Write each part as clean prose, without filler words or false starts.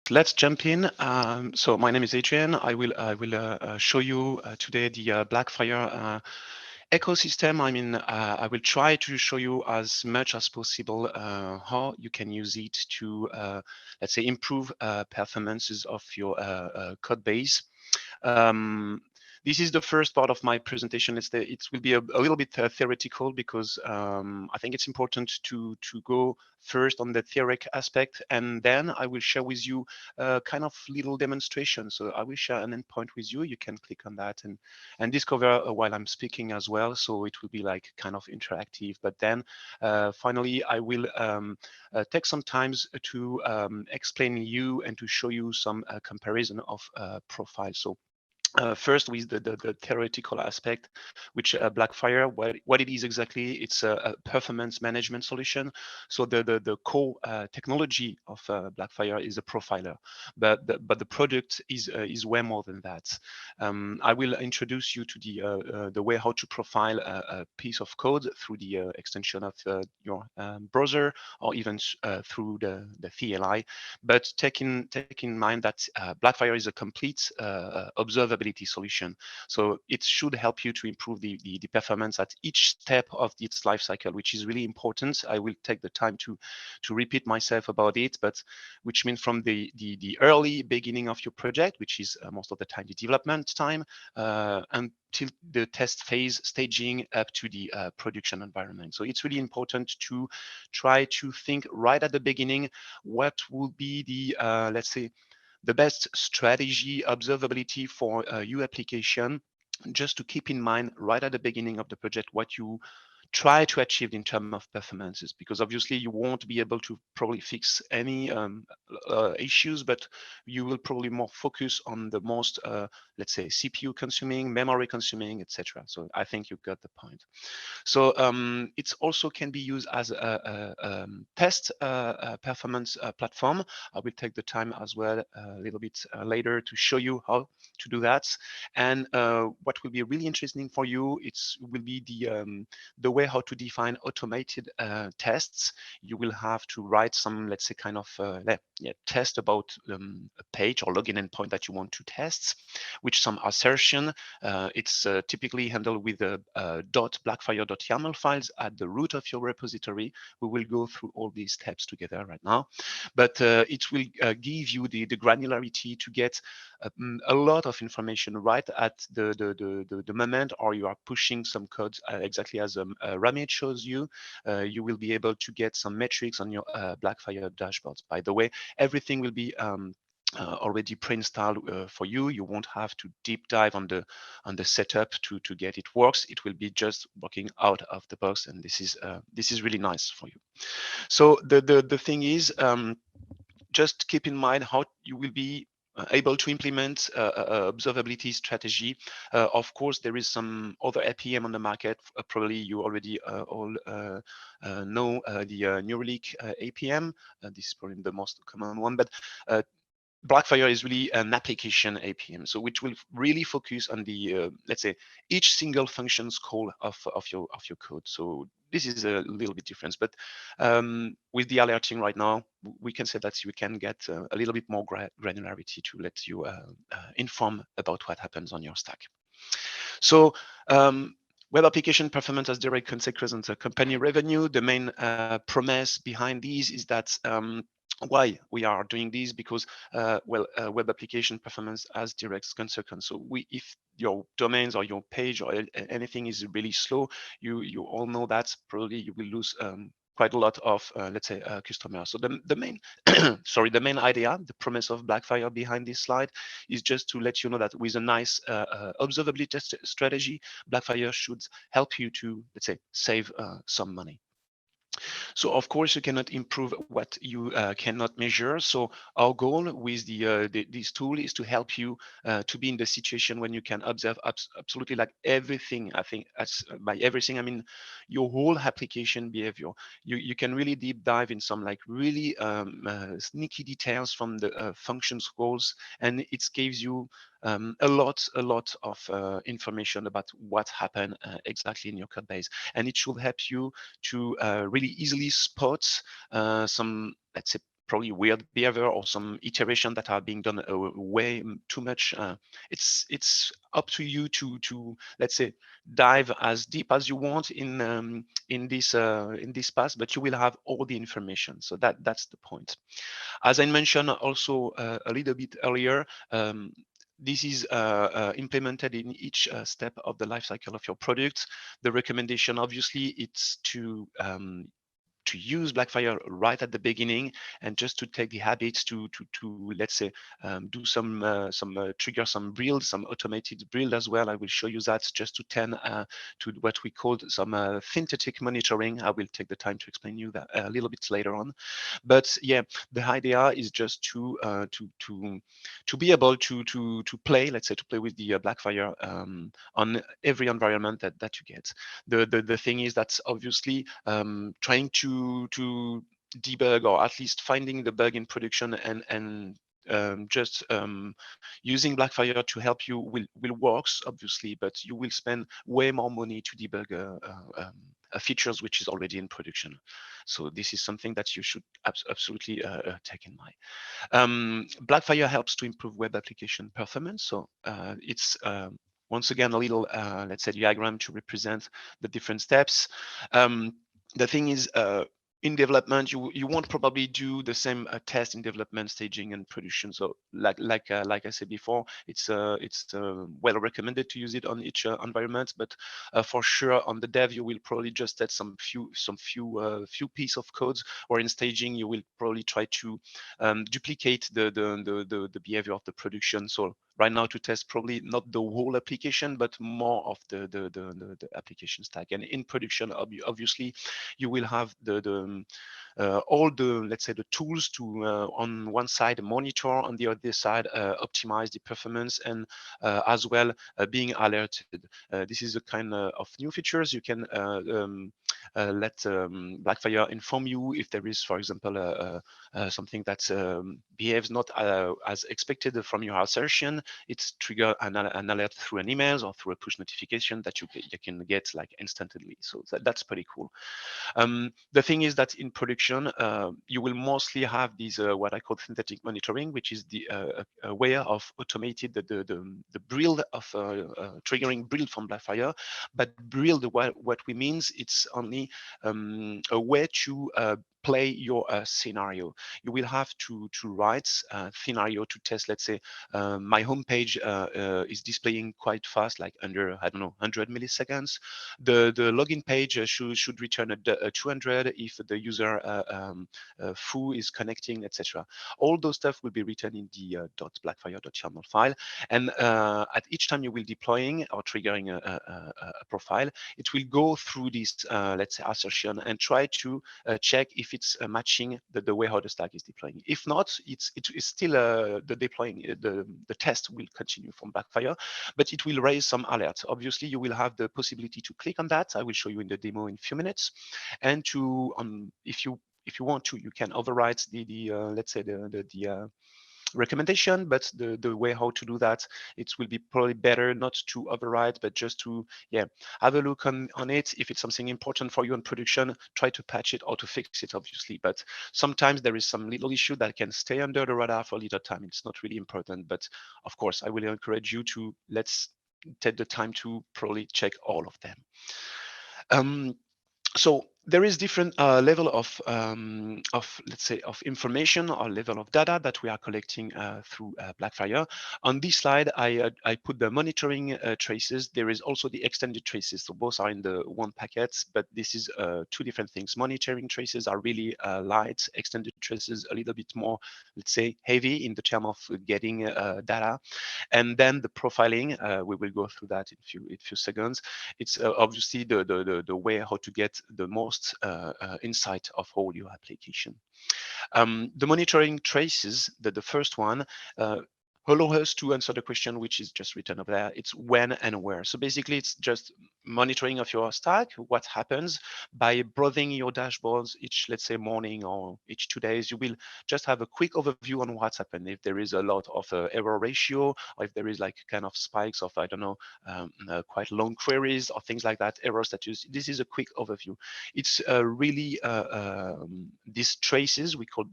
Let's jump in. So my name is Adrian. I will show you today the Blackfire ecosystem. I will try to show you as much as possible how you can use it to, let's say, improve performances of your code base. Um, this is the first part of my presentation. It will be a little bit theoretical because I think it's important to go first on the theoretic aspect, and then I will share with you a kind of little demonstration. So I will share an endpoint with you. You can click on that and discover while I'm speaking as well. So it will be like kind of interactive. But then finally, I will take some time to explain you and to show you some comparison of profiles. So first with the theoretical aspect, which Blackfire, what it is exactly, it's a performance management solution. So the core technology of Blackfire is a profiler, but the product is way more than that. I will introduce you to the way how to profile a piece of code through the extension of your browser, or even through the CLI. But take in mind that Blackfire is a complete observability solution. So it should help you to improve the performance at each step of its life cycle, which is really important. I will take the time to repeat myself about it, but which means from the early beginning of your project, which is most of the time the development time, until the test phase, staging up to the production environment. So it's really important to try to think right at the beginning what will be the, let's say, the best strategy observability for your application, just to keep in mind right at the beginning of the project what you try to achieve in terms of performances, because obviously you won't be able to probably fix any issues, but you will probably more focus on the most, let's say, CPU consuming, memory consuming, etc. So I think you got the point. So it also can be used as a test performance platform. I will take the time as well a little bit later to show you how to do that. And what will be really interesting for you, it will be the way how to define automated tests. You will have to write some, let's say, kind of test about a page or login endpoint that you want to test, which some assertion. It's typically handled with a .blackfire.yaml files at the root of your repository. We will go through all these steps together right now, but it will give you the granularity to get a lot of information right at the moment, or you are pushing some code exactly as Ramit shows you. You will be able to get some metrics on your Blackfire dashboards. By the way, everything will be already pre-installed for you. You won't have to deep dive on the setup to get it works. It will be just working out of the box, and this is really nice for you. So the thing is, just keep in mind how you will be able to implement observability strategy. Of course, there is some other APM on the market. Probably you already all know the Neuralink APM. This is probably the most common one, but Blackfire is really an application APM, so which will really focus on the let's say each single function's call of your code. So this is a little bit different, but with the alerting right now, we can say that you can get a little bit more granularity to let you inform about what happens on your stack. So web application performance has direct consequence on the company revenue. The main promise behind these is that why we are doing this, because web application performance has direct consequence. So if your domains or your page or anything is really slow, you all know that probably you will lose quite a lot of let's say customers. So the main sorry, the main idea, the premise of Blackfire behind this slide is just to let you know that with a nice observability strategy, Blackfire should help you to, let's say, save some money. So of course you cannot improve what you cannot measure. So our goal with this tool is to help you to be in the situation when you can observe absolutely like everything. I think by everything I mean your whole application behavior. You can really deep dive in some like really sneaky details from the functions calls, and it gives you a lot of information about what happened exactly in your code base, and it should help you to really easily spot some, let's say, probably weird behavior or some iteration that are being done way too much. It's up to you to let's say dive as deep as you want in this path, but you will have all the information. So that's the point. As I mentioned also a little bit earlier, this is implemented in each step of the life cycle of your product. The recommendation, obviously, it's to use Blackfire right at the beginning, and just to take the habits to let's say do some trigger some build, some automated build as well. I will show you that, just to tend to what we call some synthetic monitoring. I will take the time to explain you that a little bit later on. But yeah, the idea is just to be able to play, let's say, to play with the Blackfire on every environment that you get. The thing is that obviously trying to debug, or at least finding the bug in production and just using Blackfire to help you will works, obviously, but you will spend way more money to debug features which is already in production. So this is something that you should absolutely take in mind. Blackfire helps to improve web application performance. So it's once again a little let's say diagram to represent the different steps. The thing is, in development, you won't probably do the same test in development, staging, and production. So like I said before, it's well recommended to use it on each environment, but for sure on the dev you will probably just test some few piece of codes, or in staging you will probably try to duplicate the behavior of the production. So right now to test probably not the whole application, but more of the application stack. And in production, obviously, you will have all the, let's say, the tools to on one side monitor, on the other side optimize the performance, and as well being alerted. This is a kind of new features. You can let Blackfire inform you if there is, for example, something that behaves not as expected from your assertion. It's trigger an alert through an email or through a push notification that you can get like instantly. So that's pretty cool. The thing is that in production, you will mostly have these what I call synthetic monitoring, which is the a way of automated the build of triggering build from Blackfire. But build, what we means, it's only a way to play your scenario. You will have to write a scenario to test. Let's say my homepage is displaying quite fast, like under, I don't know, 100 milliseconds. The login page should return a 200 if the user foo is connecting, etc. All those stuff will be written in the .blackfire.yaml file, and at each time you will deploying or triggering a profile, it will go through this let's say assertion and try to check if it's matching the way how the stack is deploying. If not, it's still the deploying, the test will continue from Blackfire, but it will raise some alerts. Obviously, you will have the possibility to click on that. I will show you in the demo in a few minutes, and to if you want to, you can override the let's say the recommendation, but the way how to do that, it will be probably better not to override, but just to have a look on it. If it's something important for you in production, try to patch it or to fix it, obviously. But sometimes there is some little issue that can stay under the radar for a little time. It's not really important, but of course I will encourage you to let's take the time to probably check all of them. So there is different level of let's say of information or level of data that we are collecting through Blackfire. On this slide, I put the monitoring traces. There is also the extended traces. So both are in the one packet, but this is two different things. Monitoring traces are really light. Extended traces a little bit more, let's say, heavy in the term of getting data. And then the profiling, we will go through that in few seconds. It's obviously the way how to get the most insight of all your application. The monitoring traces, the first one, allow us to answer the question which is just written over there. It's when and where. So basically, it's just monitoring of your stack, what happens by browsing your dashboards each, let's say, morning or each 2 days. You will just have a quick overview on what's happened. If there is a lot of error ratio, or if there is like kind of spikes of, I don't know, quite long queries or things like that, error status. This is a quick overview. It's really these traces, we call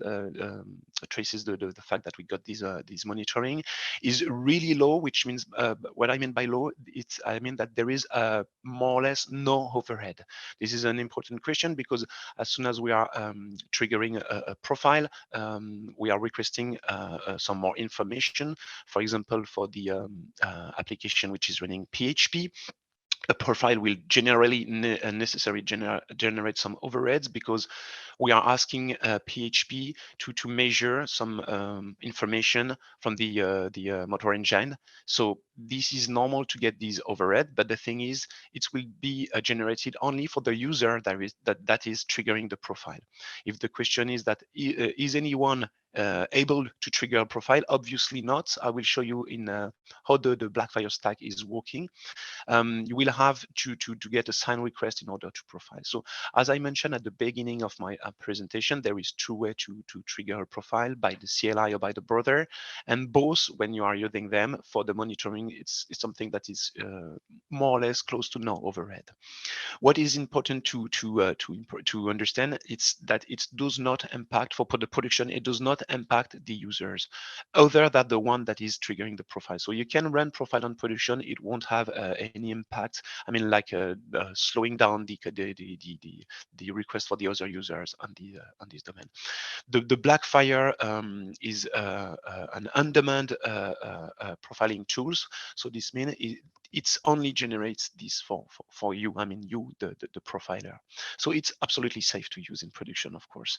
traces, the fact that we got these monitoring is really low, which means what I mean by low, I mean that there is more or less no overhead. This is an important question because as soon as we are triggering a profile, we are requesting some more information. For example, for the application which is running PHP, a profile will generally necessarily generate some overheads because we are asking PHP to measure some information from the motor engine. So this is normal to get these overhead, but the thing is, it will be generated only for the user that is triggering the profile. If the question is that is anyone able to trigger a profile? Obviously not. I will show you in how the Blackfire stack is working. You will have to get a sign request in order to profile. So as I mentioned at the beginning of my presentation, there is two ways to trigger a profile, by the CLI or by the browser, and both, when you are using them for the monitoring, it's something that is more or less close to no overhead. What is important to understand, it's that it does not impact for the production. It does not impact the users, other than the one that is triggering the profile. So you can run profile on production. It won't have any impact. I mean, like slowing down the request for the other users on this domain. The Blackfire is an on-demand profiling tools. So this means it only generates this for you. I mean, you, the profiler. So it's absolutely safe to use in production, of course.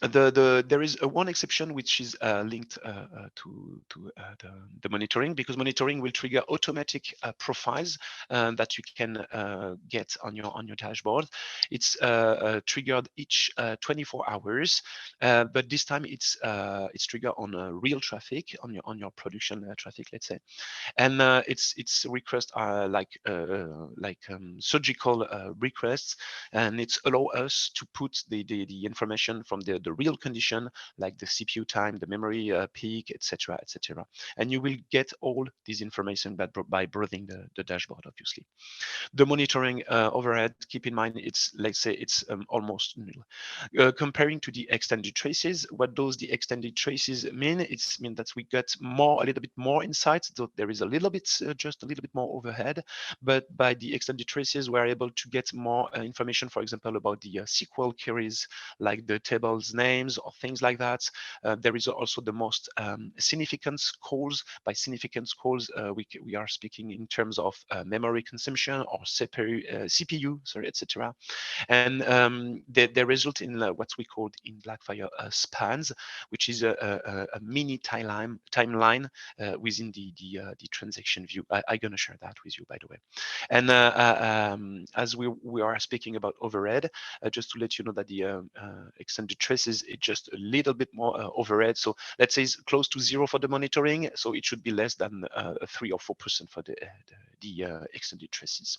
There is one exception which is linked to the monitoring, because monitoring will trigger automatic profiles that you can get on your dashboard. It's triggered each 24 hours, but this time it's triggered on real traffic, on your production traffic, let's say. And it's requests are like surgical requests, and it's allow us to put the information from the real condition, like the CPU time, the memory peak, etc., etc. And you will get all this information by browsing the dashboard, obviously. The monitoring overhead, keep in mind, it's, let's say, it's almost nil. Comparing to the extended traces, what does the extended traces mean? It's mean that we get a little bit more insights. So there is a little bit, just a little bit more overhead, but by the extended traces, we're able to get more information, for example, about the SQL queries, like the tables names or things like that. There is also the most significant calls. By significant calls, we are speaking in terms of memory consumption or CPU, sorry, etc. And they result in what we call in Blackfire spans, which is a mini timeline within the transaction view. I'm gonna share that with you, by the way. And as we are speaking about overhead, just to let you know that the extended traces is just a little bit more overhead. So let's say it's close to zero for the monitoring, so it should be less than 3 or 4% for the extended traces.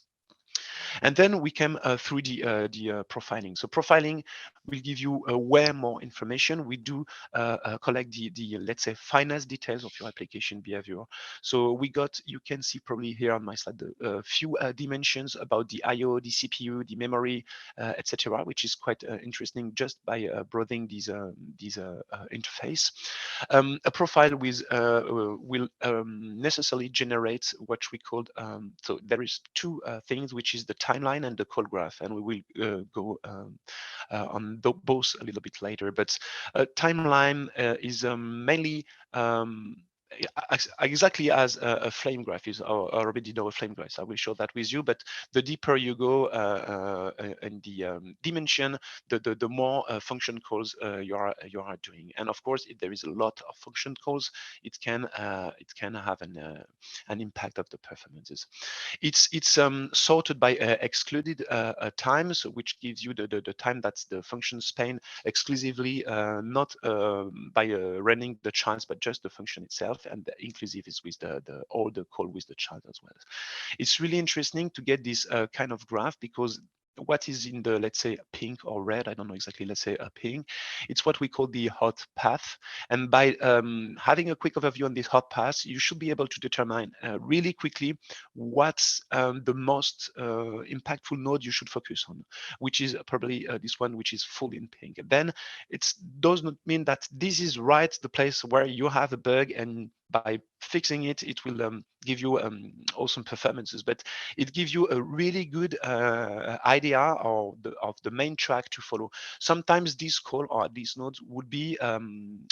And then we came through the profiling. So profiling will give you way more information. We do collect the let's say finest details of your application behavior. So we got, you can see probably here on my slide, the few dimensions about the I/O, the CPU, the memory, etc., which is quite interesting just by browsing these interface. A profile will necessarily generate what we call, so there is two things, which is the timeline and the call graph, and we will go on both a little bit later. But timeline is mainly exactly as a flame graph is. I already know a flame graph. I will show that with you. But the deeper you go in the dimension, the more function calls you are doing. And of course, if there is a lot of function calls, it can have an impact of the performances. It's sorted by excluded time, so which gives you the time that's the function span exclusively, not by running the childs, but just the function itself, and the inclusive is with the all the call with the child as well. It's really interesting to get this kind of graph, because what is in the, let's say, pink or red, I don't know exactly, let's say a pink, it's what we call the hot path. And by having a quick overview on this hot path, you should be able to determine really quickly what's the most impactful node you should focus on, which is probably this one, which is full in pink. Then it does not mean that this is right the place where you have a bug, and by fixing it, it will give you awesome performances, but it gives you a really good idea of the main track to follow. Sometimes this call or these nodes would be,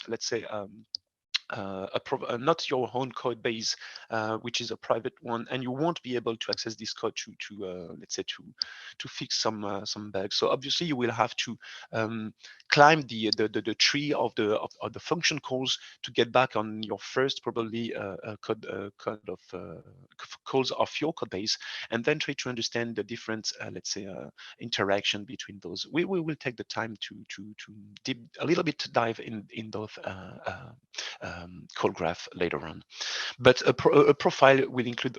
let's say, not your own code base, which is a private one, and you won't be able to access this code to let's say to fix some bugs. So obviously you will have to climb the tree of the function calls to get back on your first probably code of calls of your code base, and then try to understand the different let's say interaction between those. We will take the time to deep a little bit dive in those call graph later on. But a profile will include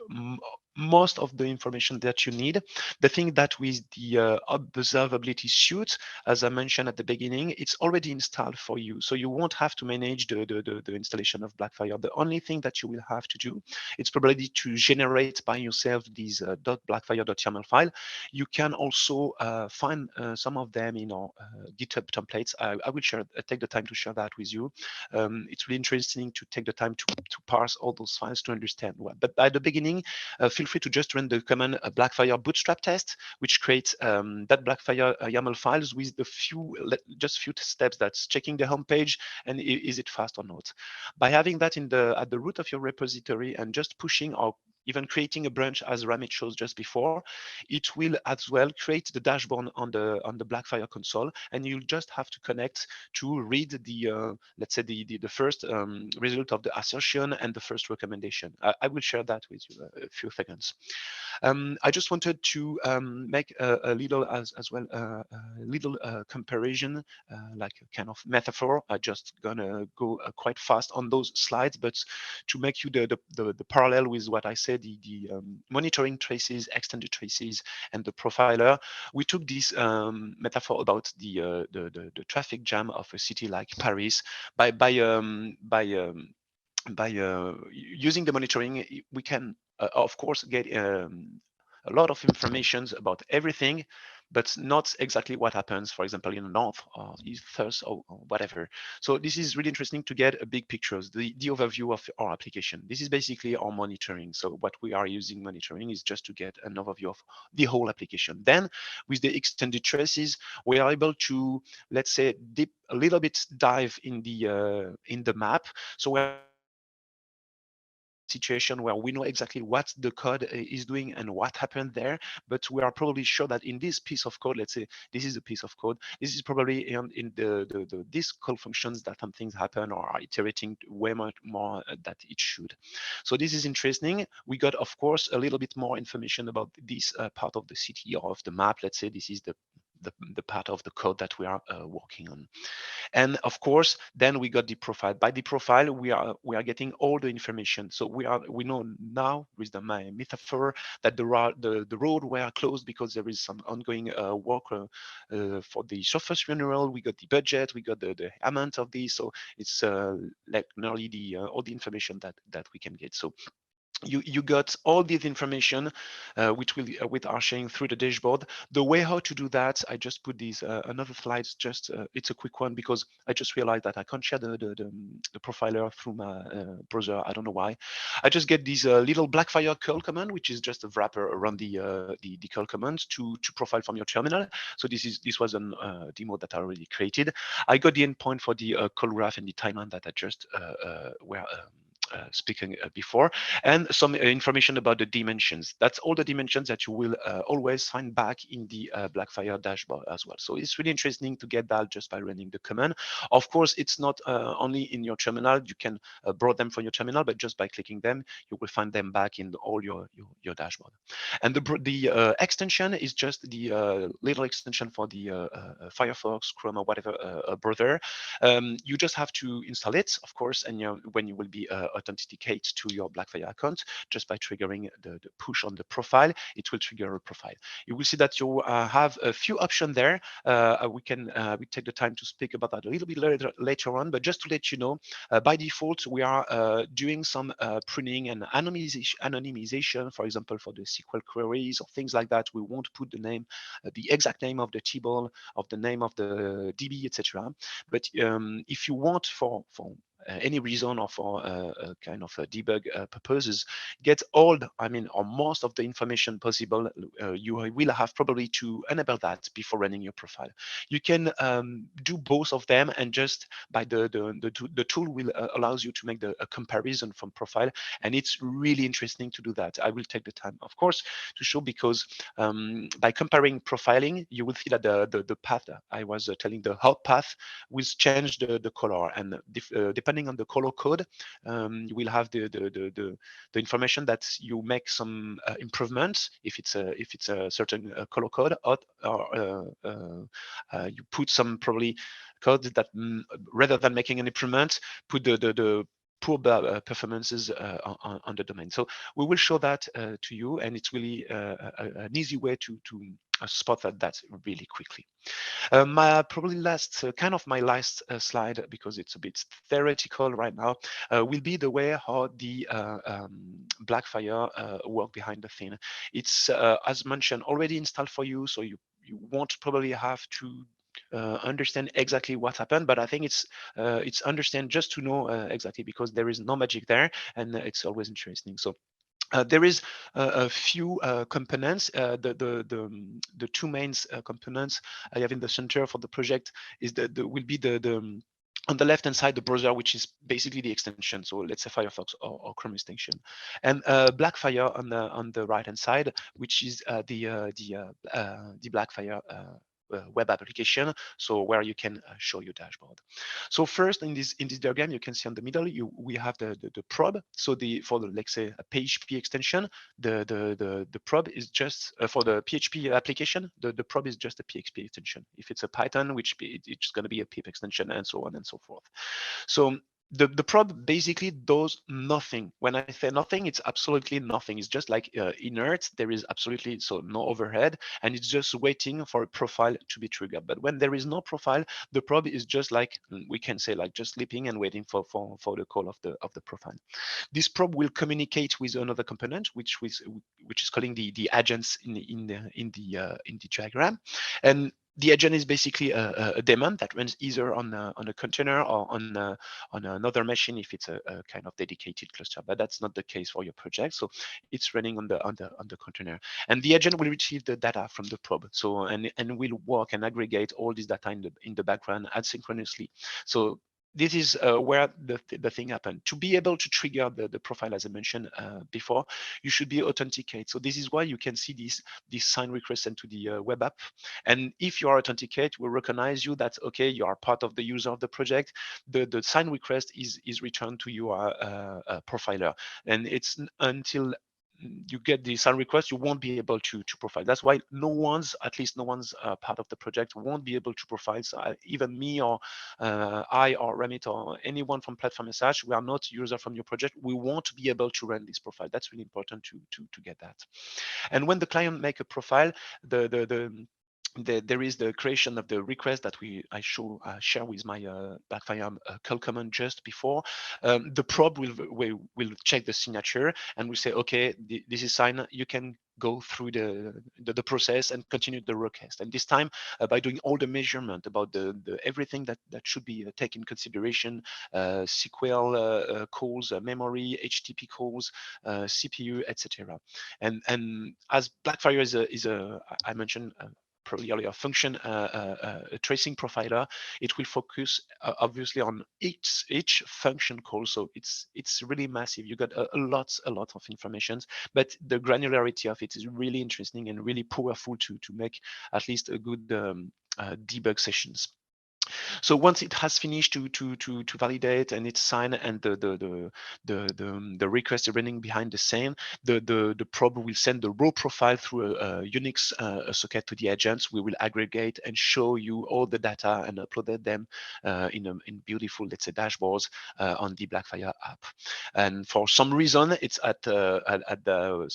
most of the information that you need. The thing that with the observability suite, as I mentioned at the beginning, it's already installed for you. So you won't have to manage the installation of Blackfire. The only thing that you will have to do, it's probably to generate by yourself these .blackfire.yaml file. You can also find some of them in our GitHub templates. I will take the time to share that with you. It's really interesting to take the time to parse all those files to understand what. But at the beginning, feel free to just run the command Blackfire bootstrap test, which creates that Blackfire YAML files with the just few steps. That's checking the home page and is it fast or not. By having that at the root of your repository and just pushing or even creating a branch as Ramit shows just before, it will as well create the dashboard on the Blackfire console, and you'll just have to connect to read the let's say the first result of the assertion and the first recommendation. I will share that with you a few seconds. I just wanted to make a little as well a little comparison, like a kind of metaphor. I just gonna go quite fast on those slides, but to make you the parallel with what I said, the monitoring traces, extended traces, and the profiler. We took this metaphor about the traffic jam of a city like Paris by using the monitoring. We can of course get a lot of information about everything, but not exactly what happens, for example, in the north or east first or whatever. So this is really interesting to get a big picture, the overview of our application. This is basically our monitoring. So what we are using monitoring is just to get an overview of the whole application. Then with the extended traces, we are able to, let's say, dip a little bit dive in the map. So we're situation where we know exactly what the code is doing and what happened there, but we are probably sure that in this piece of code, let's say this is a piece of code, this is probably in these call functions that some things happen or are iterating way much more that it should. So this is interesting. We got, of course, a little bit more information about this part of the city or of the map. Let's say this is the part of the code that we are working on. And of course, then we got the profile. By the profile, we are getting all the information. So we know now with my metaphor that the road were closed because there is some ongoing work for the surface funeral. We got the budget, we got the amount of this. So it's like nearly all the information that we can get. So you got all this information, which are sharing through the dashboard. The way how to do that, I just put these another slide. Just it's a quick one because I just realized that I can't share the profiler through my browser. I don't know why. I just get this little Blackfire curl command, which is just a wrapper around the curl command to profile from your terminal. So this was a demo that I already created. I got the endpoint for the call graph and the timeline that I just were speaking before, and some information about the dimensions. That's all the dimensions that you will always find back in the Blackfire dashboard as well. So it's really interesting to get that just by running the command. Of course, it's not only in your terminal. You can borrow them from your terminal, but just by clicking them, you will find them back in all your dashboard. And the extension is just the little extension for the Firefox, Chrome, or whatever browser. You just have to install it, of course, and when you will be authenticate to your Blackfire account, just by triggering the push on the profile, it will trigger a profile. You will see that you have a few options there. We take the time to speak about that a little bit later on, but just to let you know, by default, we are doing some pruning and anonymization, for example, for the SQL queries or things like that. We won't put the name, the exact name of the table, of the name of the DB, etc. But if you want for any reason or for kind of debug purposes, get all, or most of the information possible, you will have probably to enable that before running your profile. You can do both of them, and just by the tool will allows you to make a comparison from profile, and it's really interesting to do that. I will take the time, of course, to show, because by comparing profiling, you will see that the path I was telling, the hot path, will change the color, and depending on the color code, you will have the information that you make some improvements if it's a certain color code, or you put some probably code that rather than making an improvement, put the poor performances on the domain. So we will show that to you, and it's really an easy way to spot that really quickly. My probably last my last slide, because it's a bit theoretical right now, will be the way how the Blackfire work behind the thing. It's as mentioned already installed for you, so you won't probably have to understand exactly what happened, but I think it's understand just to know exactly, because there is no magic there, and it's always interesting. So there is a few components. The two main components I have in the center for the project is will be the on the left hand side, the browser, which is basically the extension. So let's say Firefox or Chrome extension, and Blackfire on the right hand side, which is the Blackfire web application, so where you can show your dashboard. So first, in this diagram, you can see on the middle, we have the probe. So for the, let's say, a PHP extension, the probe is just for the PHP application. The probe is just a PHP extension. If it's a Python, it's going to be a pip extension, and so on and so forth. So the probe basically does nothing. When I say nothing, it's absolutely nothing. It's just like inert. There is absolutely no overhead, and it's just waiting for a profile to be triggered. But when there is no profile, the probe is just like, we can say, like just sleeping and waiting for the call of the profile. This probe will communicate with another component, which is calling the agents in the diagram, and the agent is basically a daemon that runs either on a container or on another machine if it's a kind of dedicated cluster. But that's not the case for your project. So it's running on the container, and the agent will retrieve the data from the probe. So and will work and aggregate all this data in the background asynchronously. So this is where the thing happened. To be able to trigger the profile, as I mentioned before, you should be authenticate. So this is why you can see this sign request sent to the web app. And if you are authenticate, we'll recognize you that, okay, you are part of the user of the project. The sign request is returned to your profiler. And it's until you get the sign request, you won't be able to profile. That's why at least no one's part of the project won't be able to profile. So even me or I or Remit or anyone from Platform as such, we are not user from your project. We won't be able to run this profile. That's really important to get that. And when the client make a profile, there is the creation of the request that I share with my Blackfire call command just before. The probe will check the signature and will say, okay, this is signed. You can go through the process and continue the request. And this time, by doing all the measurement about the everything that should be taken consideration, SQL calls, memory, HTTP calls, CPU, etc. And as Blackfire is a I mentioned, probably earlier function tracing profiler, it will focus obviously on each function call. So it's really massive. You got a lot of information, but the granularity of it is really interesting and really powerful to make at least a good debug sessions. So once it has finished to validate and it's signed and the request is running behind the scene, the probe will send the raw profile through a Unix socket to the agents. We will aggregate and show you all the data and upload them in beautiful, let's say, dashboards on the Blackfire app. And for some reason, it's at the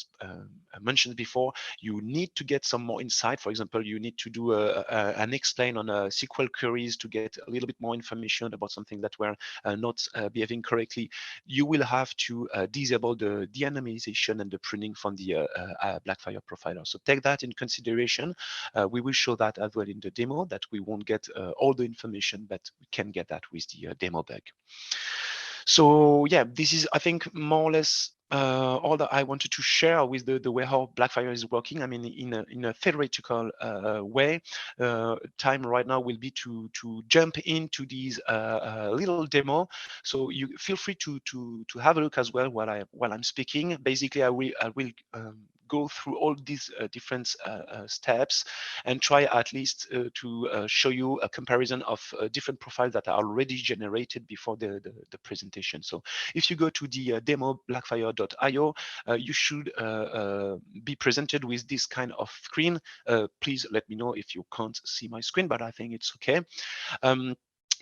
I mentioned before, you need to get some more insight. For example, you need to do an explain on SQL queries to get a little bit more information about something that were not behaving correctly. You will have to disable the de-anonymization and the pruning from the Blackfire profiler. So take that in consideration. We will show that as well in the demo, that we won't get all the information, but we can get that with the demo bug. So yeah, this is, I think, more or less all that I wanted to share with the way how Blackfire is working. I mean, in a theoretical way. Time right now will be to jump into these little demo. So you feel free to have a look as well while I'm speaking. Basically, I will go through all these different steps and try at least to show you a comparison of different profiles that are already generated before the presentation. So if you go to the demo blackfire.io, you should be presented with this kind of screen. Please let me know if you can't see my screen, but I think it's okay.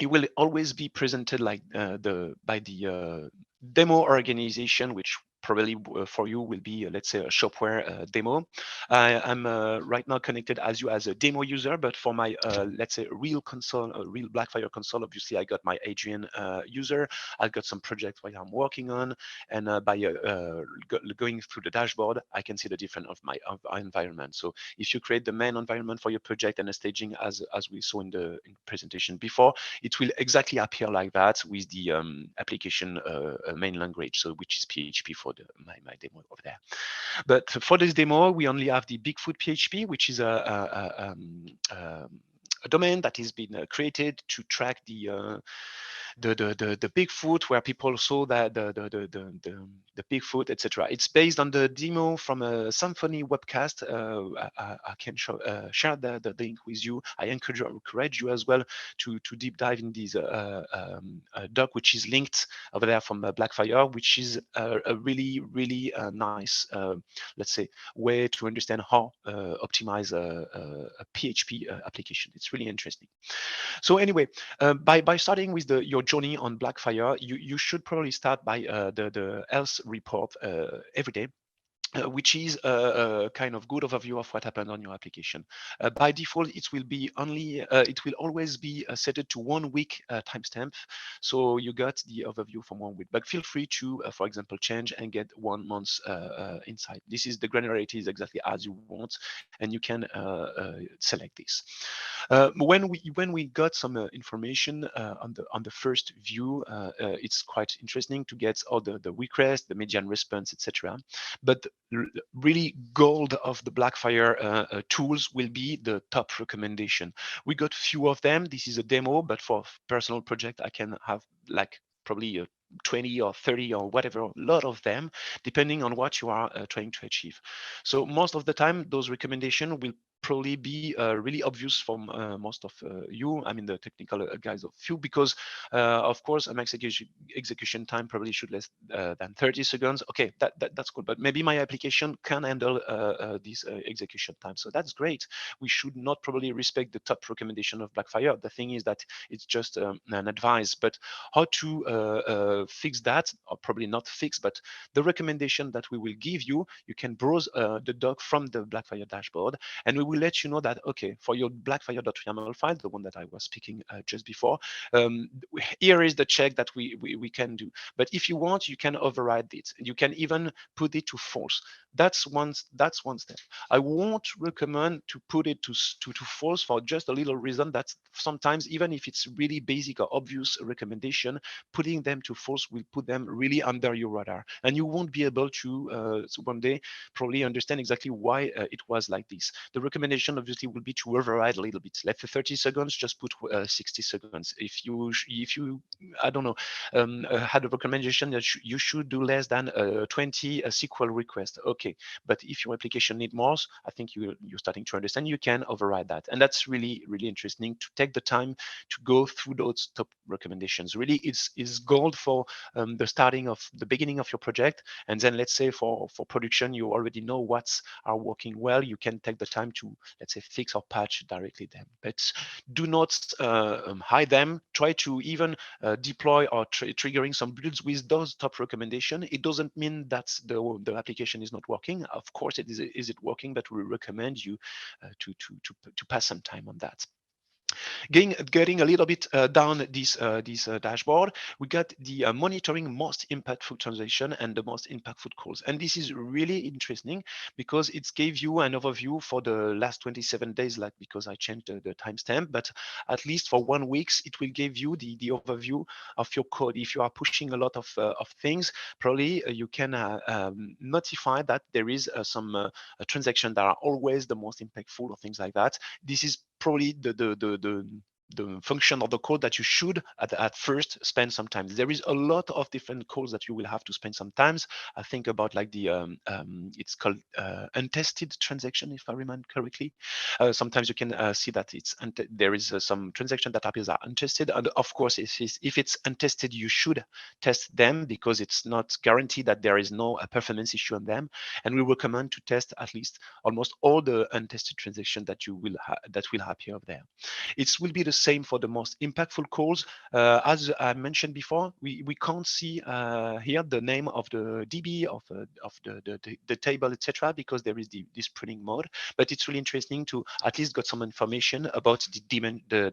It will always be presented like by the demo organization, which probably for you will be, let's say, a Shopware demo. I'm right now connected as you as a demo user, but for my, let's say, real console, real Blackfire console, obviously I got my Adrian user. I've got some projects where I'm working on, and by going through the dashboard, I can see the difference of my environment. So if you create the main environment for your project and a staging as we saw in the presentation before, it will exactly appear like that with the application main language, so which is PHP for my demo over there. But for this demo, we only have the Bigfoot PHP, which is a domain that has been created to track the Bigfoot, where people saw that the Bigfoot, etc. It's based on the demo from a Symfony webcast. I can share the link with you. I encourage you as well to deep dive in this doc, which is linked over there from Blackfire, which is a really nice, let's say, way to understand how optimize a PHP application. It's really interesting. So anyway, by starting with your journey on Blackfire, you should probably start by the health report every day. Which is a kind of good overview of what happened on your application. By default, it will be only, it will always be set to 1 week timestamp. So you got the overview from 1 week, but feel free to, for example, change and get 1 month's insight. This is the granularity is exactly as you want, and you can select this. When we got some information on the first view, it's quite interesting to get all the request, the median response, etc. But really gold of the Blackfire tools will be the top recommendation. We got few of them. This is a demo, but for personal project, I can have like probably 20 or 30 or whatever, a lot of them, depending on what you are trying to achieve. So most of the time, those recommendations will probably be really obvious from most of you. I mean, the technical guys of few, because of course, an execution time probably should less than 30 seconds. Okay, that's cool. But maybe my application can handle this execution time. So that's great. We should not probably respect the top recommendation of Blackfire. The thing is that it's just an advice. But how to fix that, or probably not fix, but the recommendation that we will give you, you can browse the doc from the Blackfire dashboard, and we will let you know that, okay, for your blackfire.yaml file, the one that I was speaking just before, here is the check that we can do. But if you want, you can override it. You can even put it to false. That's one step. I won't recommend to put it to false for just a little reason that sometimes, even if it's really basic or obvious recommendation, putting them to false will put them really under your radar, and you won't be able to one day probably understand exactly why it was like this. The recommendation recommendation obviously will be to override a little bit. Left for 30 seconds, just put 60 seconds. If you I don't know, had a recommendation that you should do less than 20 SQL requests. Okay, but if your application need more, I think you're starting to understand you can override that, and that's really interesting to take the time to go through those top recommendations. Really, it's gold for the beginning of your project, and then let's say for production, you already know what's are working well. You can take the time to, let's say, fix or patch directly them, but do not hide them. Try to even deploy or triggering some builds with those top recommendations. It doesn't mean that the application is not working. Of course, it is it working, but we recommend you to pass some time on that. Getting a little bit down this dashboard, we got the monitoring most impactful transaction and the most impactful calls. And this is really interesting because it gave you an overview for the last 27 days, like because I changed the timestamp, but at least for 1 week, it will give you the overview of your code. If you are pushing a lot of things, probably you can notify that there is some transactions that are always the most impactful or things like that. This is probably the function of the code that you should at first spend some time. There is a lot of different codes that you will have to spend some time. I think about like the it's called untested transaction, if I remember correctly. Sometimes you can see that there is some transaction that appears are untested, and of course if it's untested, you should test them because it's not guaranteed that there is no performance issue on them, and we recommend to test at least almost all the untested transactions that you will that will appear there. It will be the same for the most impactful calls. As I mentioned before, we can't see here the name of the DB of the table, etc., because there is this pruning mode. But it's really interesting to at least got some information about the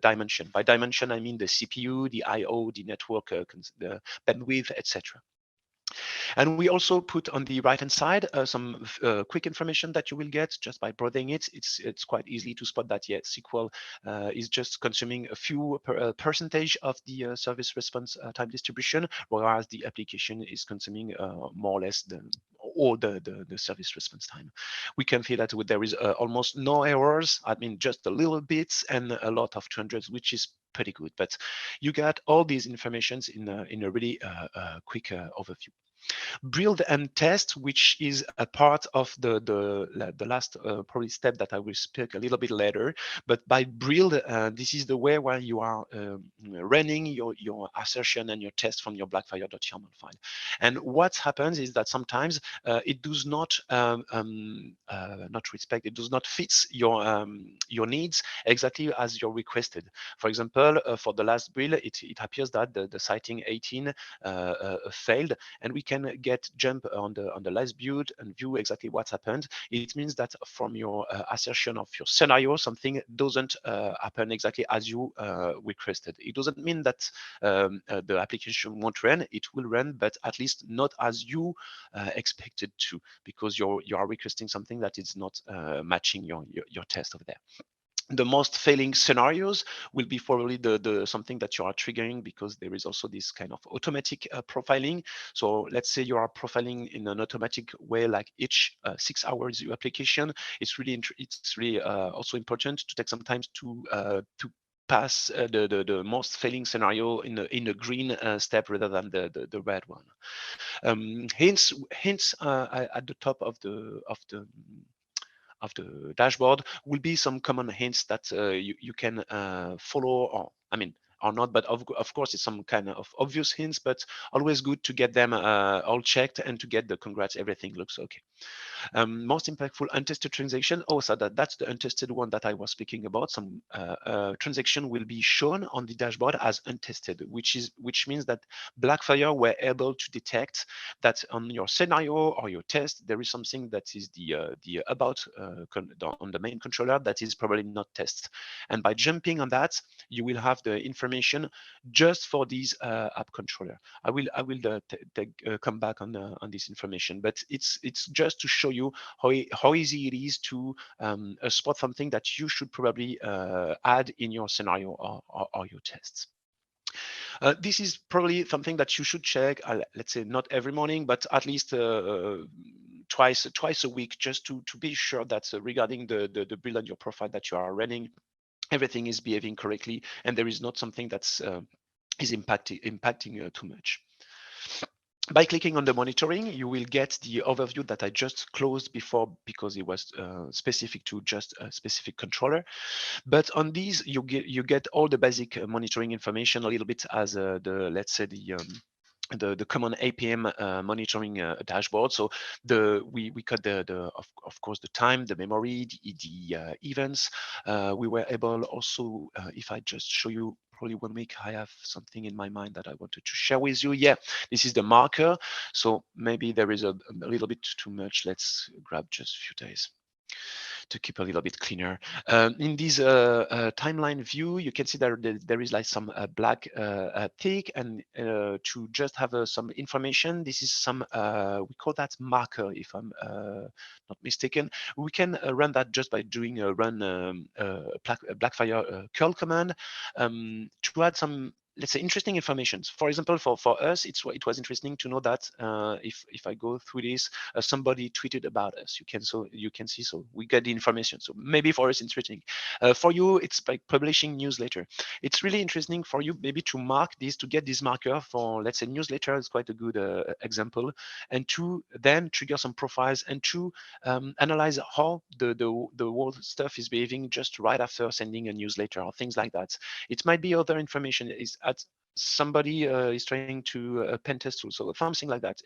dimension. By dimension, I mean the CPU, the I/O, the network, the bandwidth, etc. And we also put on the right-hand side some quick information that you will get just by browsing it. It's quite easy to spot that, yes, SQL is just consuming a few percentage of the service response time distribution, whereas the application is consuming more or less all the service response time. We can see that there is almost no errors. I mean, just a little bit and a lot of 200s, which is pretty good. But you got all these informations in a really quick overview. Build and test, which is a part of the last probably step that I will speak a little bit later. But by build, this is the way where you are running your assertion and your test from your Blackfire.yaml file. And what happens is that sometimes it does not it does not fit your needs exactly as you're requested. For example, for the last build, it appears that the citing 18 failed, and we can jump on the last build and view exactly what's happened. It means that from your assertion of your scenario, something doesn't happen exactly as you requested. It doesn't mean that the application won't run. It will run, but at least not as you expected to, because you are requesting something that is not matching your test over there. The most failing scenarios will be probably the something that you are triggering, because there is also this kind of automatic profiling. So let's say you are profiling in an automatic way, like each 6 hours your application. It's really also important to take some time to pass the most failing scenario in a green step rather than the red one. Hints at the top of the dashboard will be some common hints that you can follow, or I mean, or not, but of course it's some kind of obvious hints, but always good to get them all checked and to get the congrats, everything looks okay. Most impactful untested transaction. Oh, so that's the untested one that I was speaking about. Some transaction will be shown on the dashboard as untested, which means that Blackfire were able to detect that on your scenario or your test there is something that is the about on the main controller that is probably not tested. And by jumping on that, you will have the information just for this app controller. I will come back on this information, but it's just to show you how easy it is to spot something that you should probably add in your scenario or your tests. This is probably something that you should check, let's say not every morning, but at least twice a week, just to be sure that regarding the build on your profile that you are running, everything is behaving correctly, and there is not something that's is impacting too much. By clicking on the monitoring, you will get the overview that I just closed before because it was specific to just a specific controller. But on these, you get all the basic monitoring information, a little bit as the, let's say, the common APM monitoring dashboard. So we cut of course the time, the memory, the events. We were able also, if I just show you probably 1 week, I have something in my mind that I wanted to share with you. Yeah, this is the marker. So maybe there is a little bit too much. Let's grab just a few days to keep a little bit cleaner. In this timeline view, you can see that there is like some black tick, and to just have some information, this is some, we call that marker, if I'm not mistaken. We can run that just by doing a run Blackfire curl command to add some, let's say, interesting information. For example, for us, it was interesting to know that if I go through this, somebody tweeted about us. You can see, so we get the information. So maybe for us, interesting. For you, it's like publishing newsletter. It's really interesting for you maybe to mark this, to get this marker for, let's say, newsletter is quite a good example, and to then trigger some profiles, and to analyze how the whole stuff is behaving just right after sending a newsletter or things like that. It might be other information is at somebody is trying to pen test tool, so something like that.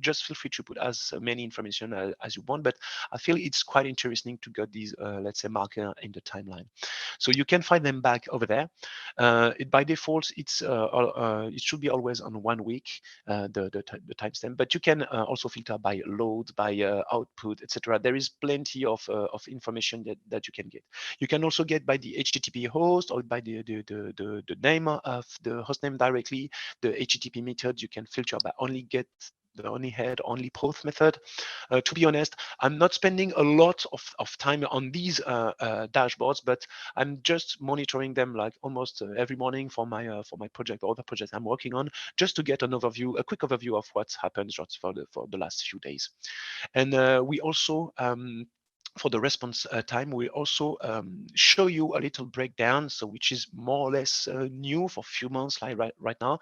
Just feel free to put as many information as you want, but I feel it's quite interesting to get these, let's say, marker in the timeline. So you can find them back over there. By default, it should be always on 1 week, the timestamp, but you can also filter by load, by output, etc. There is plenty of information that you can get. You can also get by the HTTP host or by the name of the hostname directly. The HTTP method you can filter by only get the only head, only path method. To be honest, I'm not spending a lot of time on these dashboards, but I'm just monitoring them like almost every morning for my project or other projects I'm working on, just to get an overview, a quick overview of what's happened just for the last few days. And we also for the response time, we also show you a little breakdown, so which is more or less new for a few months, like right now,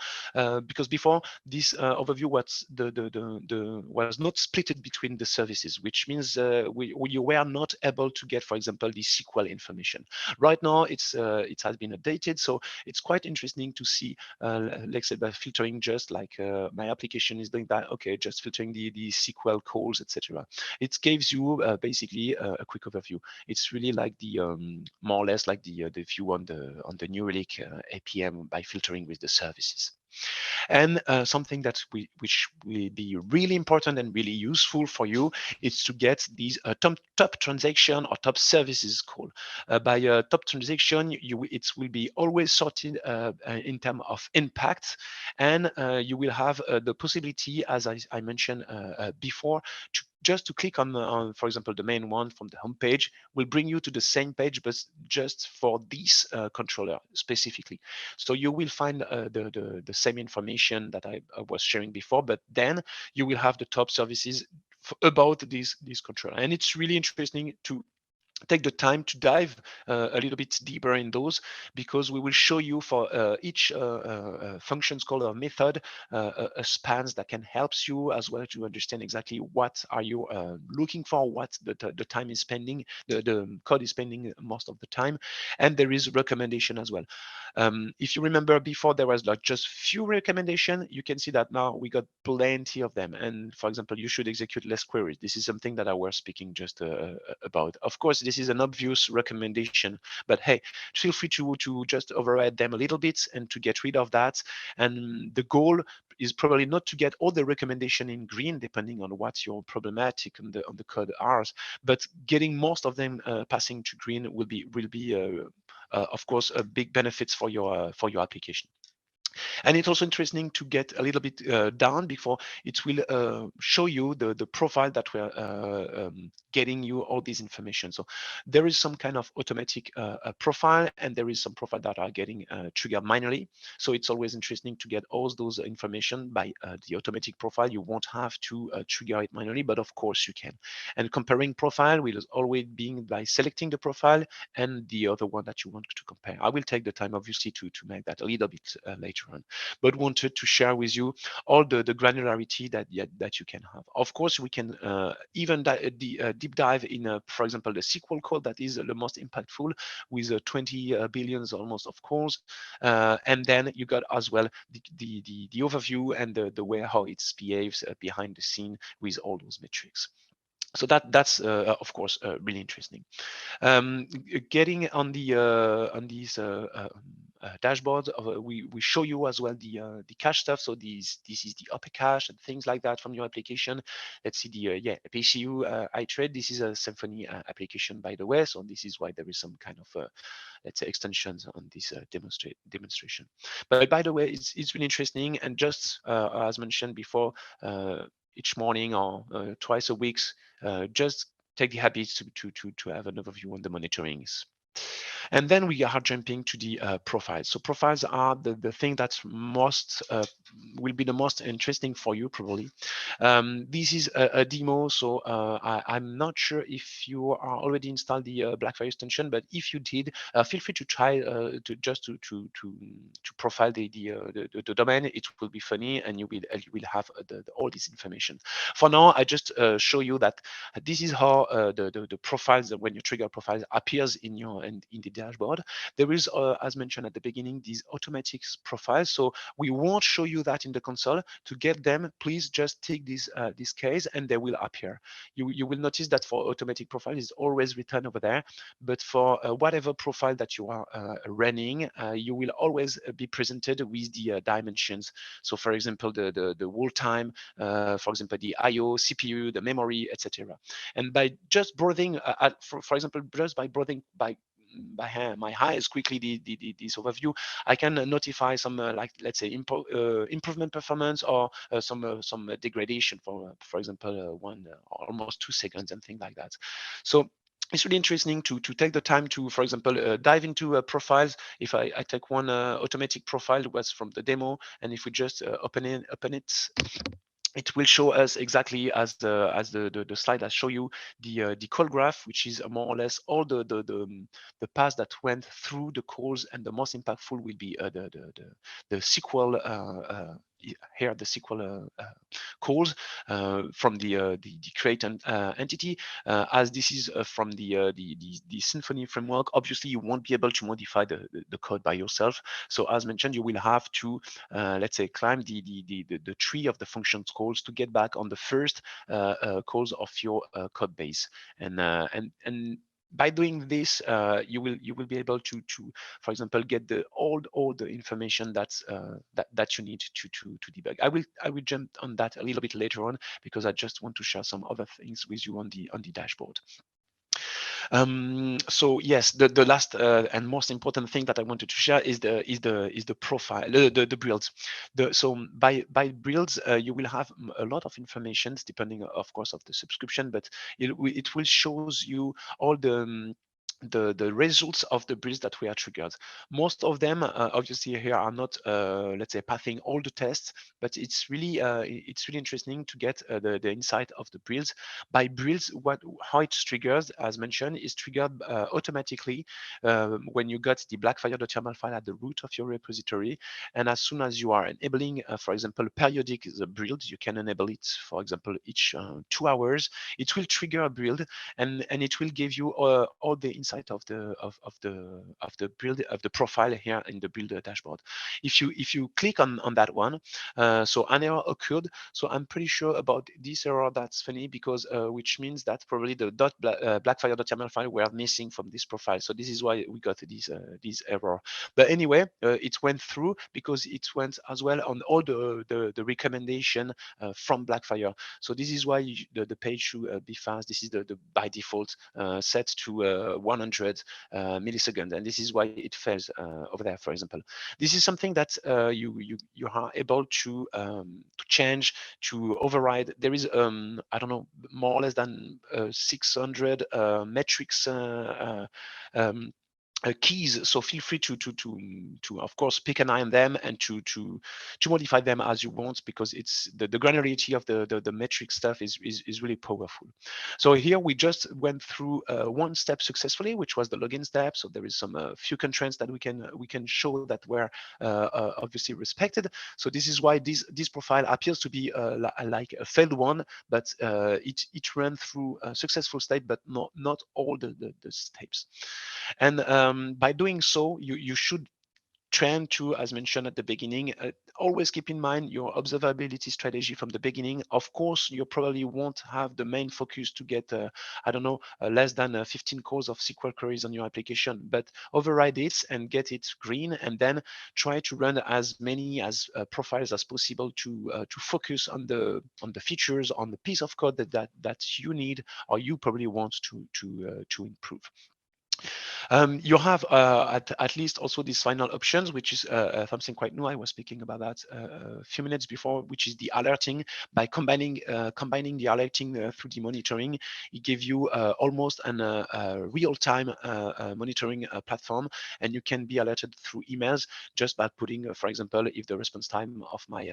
because before this overview was not splitted between the services, which means you were not able to get, for example, the SQL information. Right now, it has been updated, so it's quite interesting to see, like I said, by filtering, just like my application is doing that. Okay, just filtering the SQL calls, etc. It gives you basically a quick overview. It's really like the more or less like the view on the New Relic APM by filtering with the services. And something that which will be really important and really useful for you is to get these top transaction or top services call. By top transaction, it will be always sorted in terms of impact, and you will have the possibility, as I mentioned before, just to click on, for example, the main one from the home page will bring you to the same page, but just for this controller specifically. So you will find the same information that I was sharing before, but then you will have the top services about this controller. And it's really interesting to take the time to dive a little bit deeper in those, because we will show you for each functions call or method a spans that can help you as well to understand exactly what are you looking for, what the time is spending, the code is spending most of the time, and there is recommendation as well. If you remember before, there was like just few recommendation. You can see that now we got plenty of them. And for example, you should execute less queries. This is something that I was speaking just about. Of course, this is an obvious recommendation, but hey, feel free to just override them a little bit and to get rid of that. And the goal is probably not to get all the recommendation in green, depending on what your problematic on the code are, but getting most of them passing to green will be of course a big benefits for your application. And it's also interesting to get a little bit down before it will show you the profile that we're getting you all this information. So there is some kind of automatic profile, and there is some profile that are getting triggered manually. So it's always interesting to get all those information by the automatic profile. You won't have to trigger it manually, but of course you can. And comparing profile will always being by selecting the profile and the other one that you want to compare. I will take the time obviously to make that a little bit later on, but wanted to share with you all the granularity that you can have. Of course, we can even deep dive in, for example, the SQL code that is the most impactful with 20 billions almost of calls, and then you got as well the overview and the way how it behaves behind the scene with all those metrics. So that's of course really interesting. Getting on these dashboards, we show you as well the cache stuff. So this is the upper cache and things like that from your application. Let's see the PCU I trade. This is a Symfony application, by the way. So this is why there is some kind of let's say extensions on this demonstration. But by the way, it's really interesting, and just as mentioned before, each morning or twice a week, just take the habit to have an overview on the monitorings. And then we are jumping to the profiles. So profiles are the thing that's most will be the most interesting for you probably. This is a demo, so I'm not sure if you are already installed the Blackfire extension, but if you did, feel free to try to profile the domain. It will be funny, and you will have all this information. For now, I just show you that this is how the profiles, when you trigger profiles, appears in the dashboard. There is, as mentioned at the beginning, these automatic profiles. So we won't show you that in the console. To get them, please just take this case, and they will appear. You will notice that for automatic profile is always written over there, but for whatever profile that you are running, you will always be presented with the dimensions. So for example, the wall time, for example, the IO, CPU, the memory, etc. And by just browsing, for example, just by browsing by my eyes quickly this overview, I can notify some like, let's say, improvement performance, or some degradation for example, almost 2 seconds and things like that. So it's really interesting to take the time to, for example, dive into profiles. If I take one automatic profile that was from the demo, and if we just open it, it will show us exactly as the slide I show you, the call graph, which is more or less all the paths that went through the calls, and the most impactful will be the SQL here, the SQL calls from the create entity. As this is from the Symfony framework, obviously you won't be able to modify the code by yourself. So as mentioned, you will have to let's say climb the tree of the functions calls to get back on the first calls of your code base. And by doing this, you will be able to for example, get all the information that you need to debug. I will jump on that a little bit later on, because I just want to share some other things with you on the dashboard. So yes, the last and most important thing that I wanted to share is the profile, the builds. So by builds, you will have a lot of information, depending, of course, of the subscription, but it will shows you all the results of the builds that we are triggered. Most of them, obviously, here are not, let's say, passing all the tests, but it's really interesting to get the insight of the builds. By builds, how it triggers, as mentioned, is triggered automatically when you got the Blackfire.yaml file at the root of your repository, and as soon as you are enabling, for example, periodic the build, you can enable it, for example, each 2 hours. It will trigger a build, and it will give you all the insight of the build of the profile here in the builder dashboard. If you click on that one, so an error occurred. So I'm pretty sure about this error. That's funny, because which means that probably the blackfire.yaml file were missing from this profile. So this is why we got this error. But anyway, it went through because it went as well on all the recommendation from Blackfire. So this is why the page should be fast. This is the by default set to 100 100 milliseconds, and this is why it fails over there, for example. This is something that you are able to change, to override. There is I don't know, more or less than 600 metrics keys, so feel free to of course pick an eye on them and to modify them as you want, because it's the granularity of the metric stuff is really powerful. So here we just went through one step successfully, which was the login step. So there is some few constraints that we can show that were obviously respected. So this is why this profile appears to be like a failed one, but it ran through a successful state, but not all the steps. And by doing so, you should train to, as mentioned at the beginning, always keep in mind your observability strategy from the beginning. Of course, you probably won't have the main focus to get, I don't know, less than 15 calls of SQL queries on your application, but override it and get it green, and then try to run as many as profiles as possible to focus on the features, on the piece of code that you need or you probably want to improve. You have at least also these final options, which is something quite new. I was speaking about that a few minutes before, which is the alerting. By combining the alerting through the monitoring, it gives you almost an real-time monitoring platform, and you can be alerted through emails just by putting, for example, if the response time of my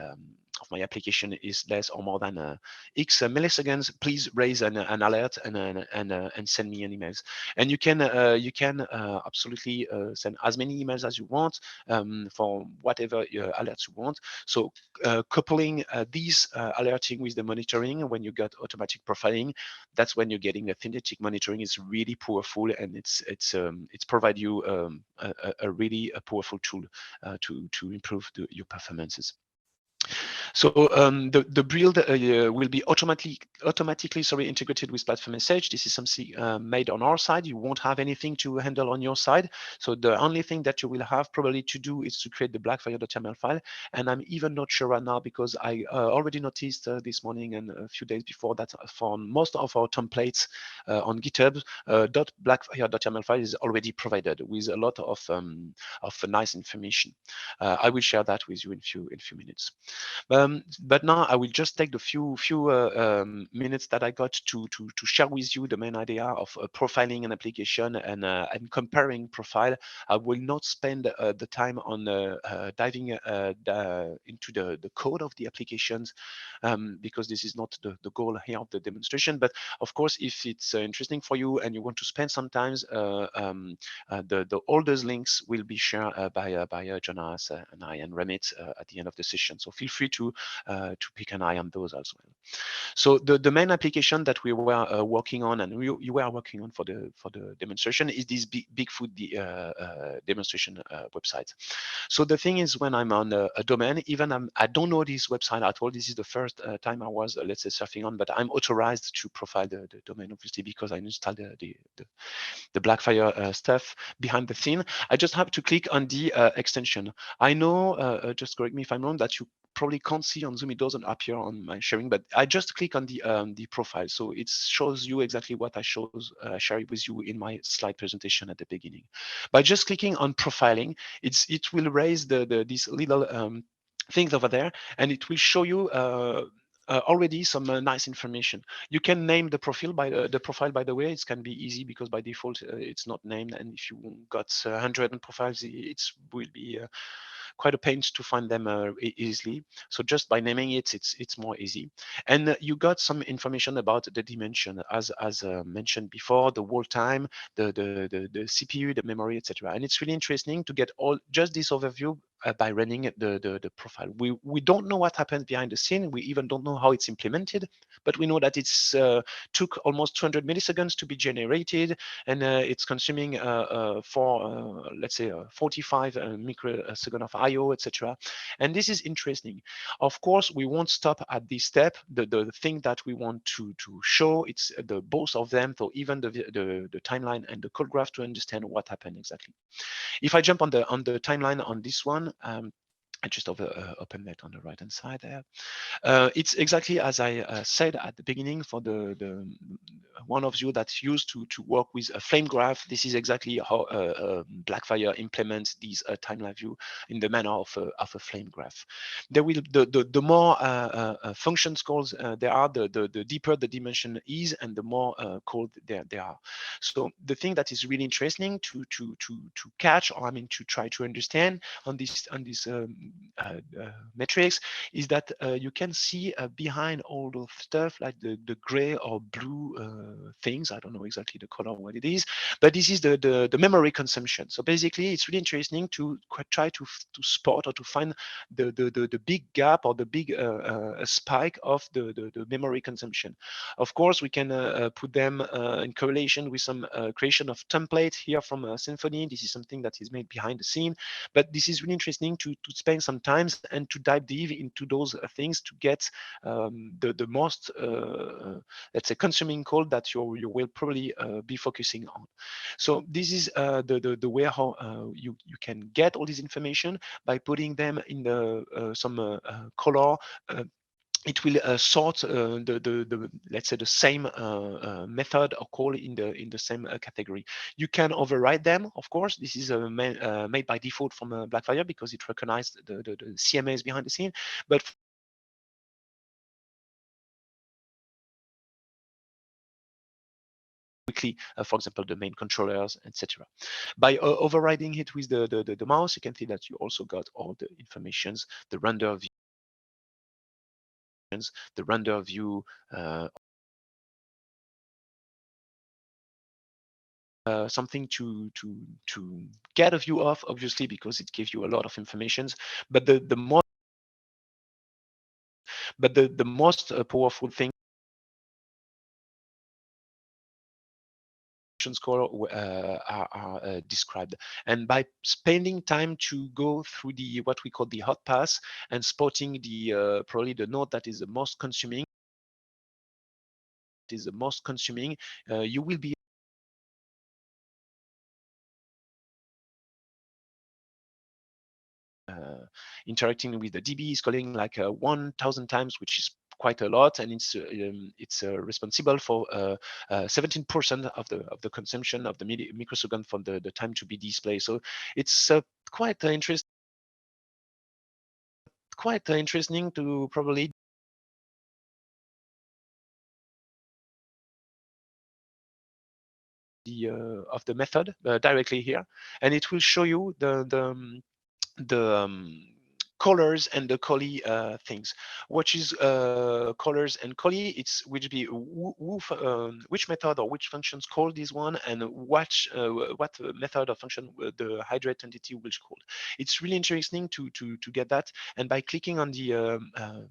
application is less or more than X milliseconds, please raise an alert and send me an emails. And you can absolutely send as many emails as you want for whatever alerts you want. So coupling these alerting with the monitoring, when you get automatic profiling, that's when you're getting the synthetic monitoring is really powerful, and it's provide you a really powerful tool to improve your performances. So the build will be automatically integrated with platform message. This is something made on our side. You won't have anything to handle on your side. So the only thing that you will have probably to do is to create the Blackfire.yml file. And I'm even not sure right now, because I already noticed this morning and a few days before that for most of our templates on GitHub, .blackfire.yml file is already provided with a lot of nice information. I will share that with you in few minutes. But now I will just take the few minutes that I got to share with you the main idea of profiling an application and comparing profile. I will not spend the time on diving into the code of the applications, because this is not the goal here of the demonstration. But of course, if it's interesting for you and you want to spend some time, all those links will be shared by Jonas and I and Remit at the end of the session. So feel free to pick an eye on those as well. So the main application that we were working on, and you were working on for the demonstration, is this Bigfoot demonstration website. So the thing is, when I'm on a domain, even I don't know this website at all. This is the first time I was, let's say, surfing on, but I'm authorized to profile the domain, obviously, because I installed the Blackfire stuff behind the scene. I just have to click on the extension. I know, just correct me if I'm wrong, that you probably can't see on Zoom, it doesn't appear on my sharing, but I just click on the profile. So it shows you exactly what I shared with you in my slide presentation at the beginning. By just clicking on profiling, it will raise these little things over there, and it will show you already some nice information. You can name the profile by the way. It can be easy because by default it's not named, and if you got 100 profiles, it will be quite a pain to find them easily. So just by naming it, it's more easy. And you got some information about the dimension, as mentioned before, the wall time, the CPU, the memory, etc. And it's really interesting to get just this overview by running the profile. We don't know what happens behind the scene. We even don't know how it's implemented, but we know that it's took almost 200 milliseconds to be generated, and it's consuming for let's say 45 microseconds of I/O, etc. And this is interesting. Of course, we won't stop at this step. The thing that we want to show, it's the both of them, so even the timeline and the code graph, to understand what happened exactly. If I jump on the timeline on this one, I just open that on the right hand side there. It's exactly as I said at the beginning. For the one of you that's used to work with a flame graph, this is exactly how Blackfire implements these timeline view in the manner of a flame graph. There will the more functions calls there are, the deeper the dimension is, and the more code there are. So the thing that is really interesting to catch, or I mean to try to understand on this metrics, is that you can see behind all those stuff like the gray or blue things. I don't know exactly the color what it is, but this is the memory consumption. So basically, it's really interesting to try to spot or to find the big gap or the big spike of the memory consumption. Of course, we can put them in correlation with some creation of template here from Symfony. This is something that is made behind the scene, but this is really interesting to spend some time and to dive deep into those things to get the most, let's say, consuming code that you will probably be focusing on. So this is the way how you can get all this information by putting them in some color. It will sort the let's say the same method or call in the same category. You can override them, of course. This is made by default from Blackfire because it recognized the CMAs behind the scene. But quickly, for example, the main controllers, etc. By overriding it with the mouse, you can see that you also got all the informations, the render views, the render view, something to get a view of, obviously, because it gives you a lot of information. But the most powerful thing score are described. And by spending time to go through the what we call the hot pass and spotting the probably the node that is the most consuming, you will be interacting with the DB is calling like 1,000 times, which is quite a lot, and it's responsible for 17% of the consumption of the microsecond from the time to be displayed. So it's quite interesting to probably of the method directly here, and it will show you the colors and the collie things. Which is colors and collie, it's which be which method or which functions call this one, and what method or function the hydrate entity will call. It's really interesting to get that, and by clicking on the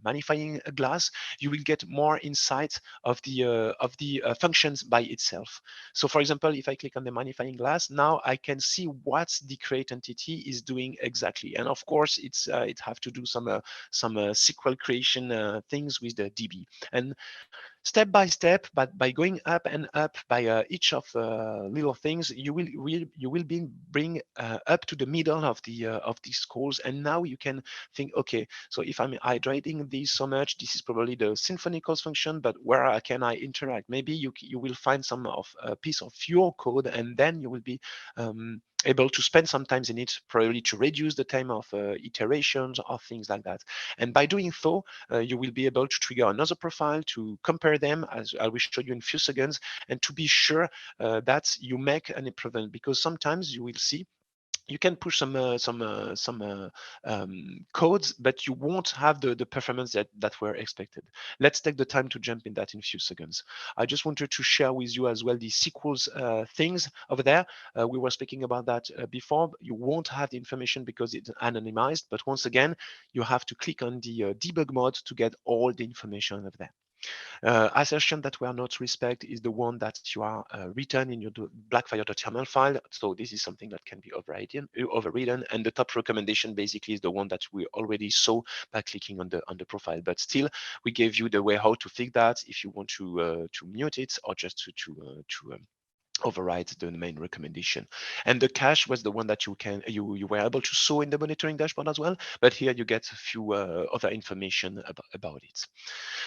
magnifying glass, you will get more insight of the functions by itself. So for example, if I click on the magnifying glass, now I can see what the create entity is doing exactly. And of course, it have to do some SQL creation things with the DB. And step by step, but by going up and up by each of little things, you will be bring up to the middle of these calls. And now you can think, okay, so if I'm hydrating these so much, this is probably the Symfony calls function, but where can I interact? Maybe you will find some of a piece of your code, and then you will be able to spend some time in it, probably to reduce the time of iterations or things like that. And by doing so, you will be able to trigger another profile to compare them, as I will show you in a few seconds, and to be sure that you make an improvement, because sometimes you will see you can push some codes, but you won't have the performance that were expected. Let's take the time to jump in that in a few seconds. I just wanted to share with you as well the sequels things over there. We were speaking about that before. You won't have the information because it's anonymized, but once again, you have to click on the debug mode to get all the information over there. Assertion that were not respect is the one that you are written in your Blackfire.yaml file. So this is something that can be overridden. And the top recommendation basically is the one that we already saw by clicking on the profile. But still, we gave you the way how to fix that if you want to mute it, or just to override the main recommendation. And the cache was the one that you were able to show in the monitoring dashboard as well, but here you get a few other information about it.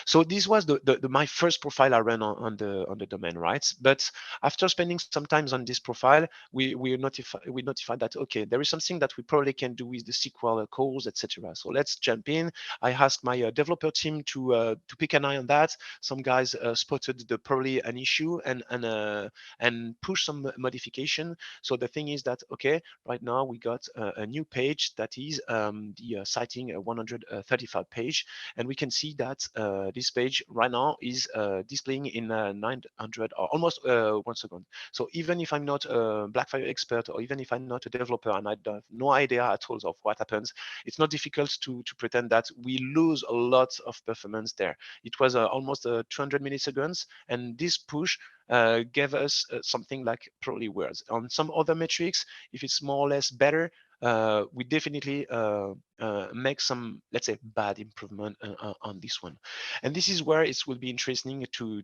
So this was my first profile I ran on the domain, right? But after spending some time on this profile, we notified that okay, there is something that we probably can do with the SQL calls, etc. So let's jump in. I asked my developer team to pick an eye on that. Some guys spotted probably an issue and push some modification. So the thing is that okay, right now we got a new page that is the citing 135 page, and we can see that this page right now is displaying in 900 or almost 1 second. So even if I'm not a Blackfire expert, or even if I'm not a developer and I have no idea at all of what happens, it's not difficult to pretend that we lose a lot of performance there. It was almost 200 milliseconds, and this push gave us something like probably words. On some other metrics, if it's more or less better, we definitely make some, let's say, bad improvement on this one. And this is where it will be interesting to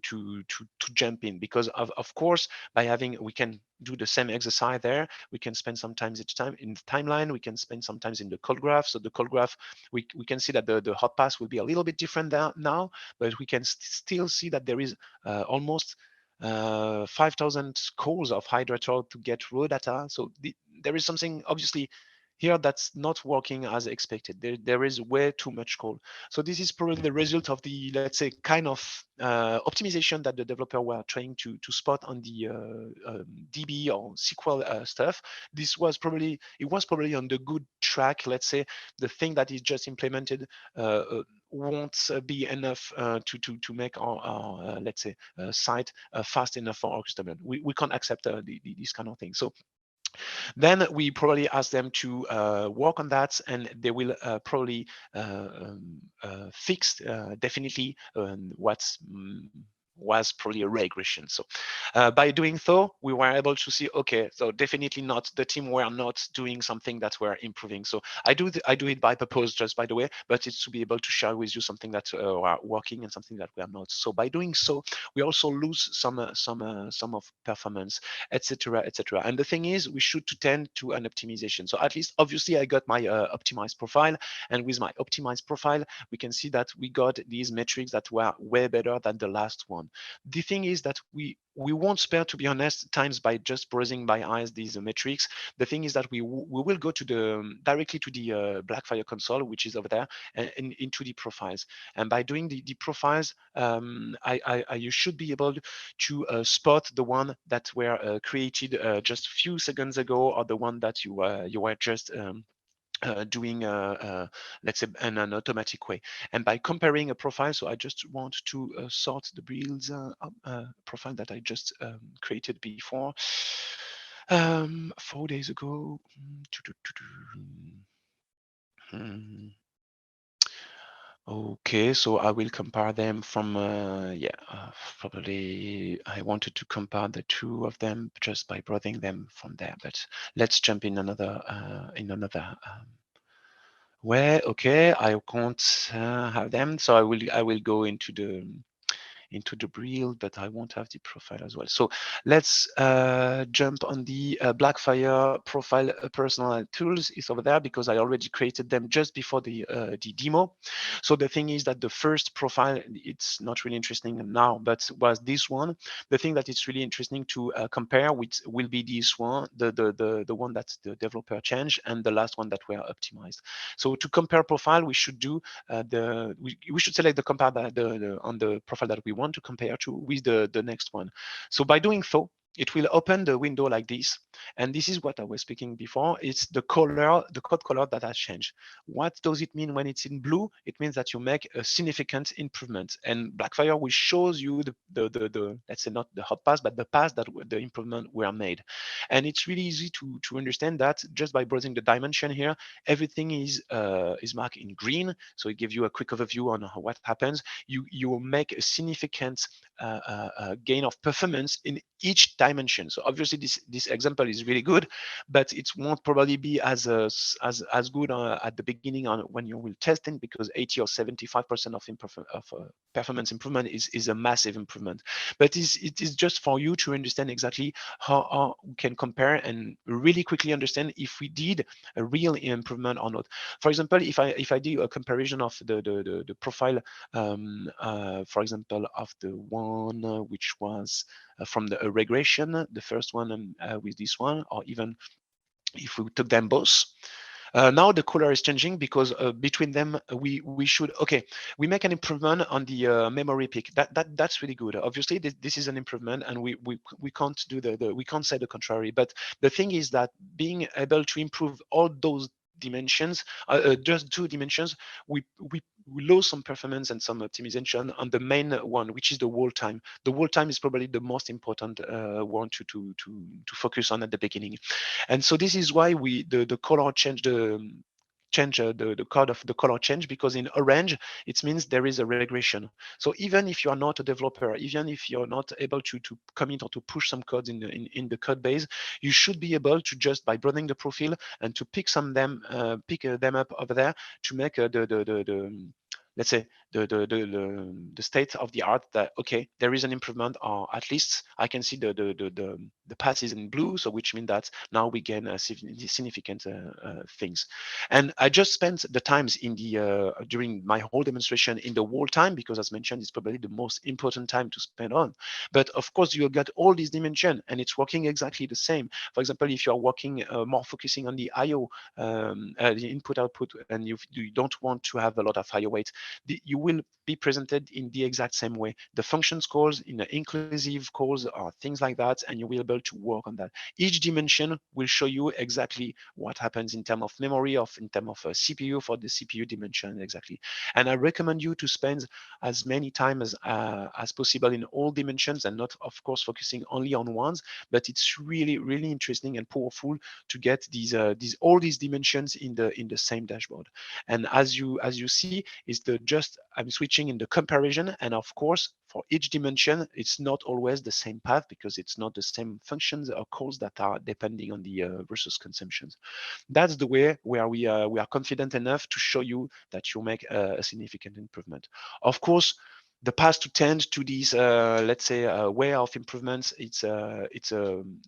jump in, because of course, by having, we can do the same exercise there. We can spend sometimes each time in the timeline. We can spend sometimes in the call graph. So the call graph, we can see that the hot pass will be a little bit different now, but we can still see that there is almost 5,000 calls of Hydrator to get raw data. So there is something obviously here that's not working as expected. There is way too much call. So this is probably the result of the, let's say, kind of optimization that the developer were trying to spot on the DB or SQL stuff. It was probably on the good track. Let's say the thing that is just implemented won't be enough to make our let's say site fast enough for our customer. We can't accept this kind of thing. So then we probably ask them to work on that, and they will probably fix definitely what's was probably a regression. So by doing so, we were able to see, okay, so definitely not, the team were not doing something that were improving. So I do it by purpose, just by the way, but it's to be able to share with you something that are working and something that we are not. So by doing so, we also lose some of performance, etc., etc. And the thing is, we should to tend to an optimization. So at least, obviously, I got my optimized profile, and with my optimized profile, we can see that we got these metrics that were way better than the last one. The thing is that we won't spare, to be honest, times by just browsing by eyes these metrics. The thing is that we will go to the directly to the Blackfire console, which is over there, and into the profiles. And by doing the profiles, you should be able to spot the one that were created just a few seconds ago, or the one that you were just doing let's say in an automatic way. And by comparing a profile, so I just want to sort the builds profile that I just created before 4 days ago. Okay, so I will compare them from, probably I wanted to compare the two of them just by browsing them from there, but let's jump in another way. Okay, I can't have them, so I will go into the build, but I won't have the profile as well. So let's jump on the Blackfire profile personal tools is over there, because I already created them just before the demo. So the thing is that the first profile, it's not really interesting now, but was this one. The thing that it's really interesting to compare with will be this one, the one that the developer changed, and the last one that were optimized. So to compare profile, we should do we should select the compare on the profile that we want to compare to with the next one. So by doing so, it will open the window like this. And this is what I was speaking before. It's the color, the code color that has changed. What does it mean when it's in blue? It means that you make a significant improvement. And Blackfire will shows you the let's say not the hot pass, but the pass that the improvement were made. And it's really easy to understand that just by browsing the dimension here. Everything is marked in green, so it gives you a quick overview on what happens. You make a significant gain of performance in each dimension. So obviously this example is really good, but it won't probably be as good at the beginning on when you will testing, because 80 or 75% of performance improvement is a massive improvement. But it is just for you to understand exactly how we can compare and really quickly understand if we did a real improvement or not. For example, if I do a comparison of the profile, for example, of the one which was from the regression, the first one with this one, or even if we took them both. Now the color is changing because between them we should, okay, we make an improvement on the memory peak. That's really good. Obviously this is an improvement, and we can't do we can't say the contrary. But the thing is that being able to improve all those dimensions, just 2 dimensions, we lose some performance and some optimization on the main one, which is the wall time. The wall time is probably the most important one to focus on at the beginning. And so this is why the color change, the code of the color change, because in orange it means there is a regression. So even if you are not a developer, even if you're not able to commit or to push some codes in the code base, you should be able to, just by broadening the profile and to pick them up over there, to make the let's say the state of the art, that okay, there is an improvement, or at least I can see the path is in blue, so which means that now we gain significant things. And I just spent the times in the during my whole demonstration in the wall time, because as mentioned, it's probably the most important time to spend on. But of course, you'll get all these dimensions, and it's working exactly the same. For example, if you're working more focusing on the IO, the input output, and you don't want to have a lot of IO weight, you will be presented in the exact same way. The functions calls in the inclusive calls or things like that, and you will be able to work on that. Each dimension will show you exactly what happens in terms of memory, in terms of CPU for the CPU dimension exactly. And I recommend you to spend as many time as possible in all dimensions, and not, of course, focusing only on ones. But it's really interesting and powerful to get all these dimensions in the same dashboard. And as you see, is I'm switching in the comparison, and of course for each dimension it's not always the same path, because it's not the same functions or calls that are depending on the versus consumptions. That's the way where we are confident enough to show you that you make a significant improvement. Of course, the path to tend to these, let's say, way of improvements, it's not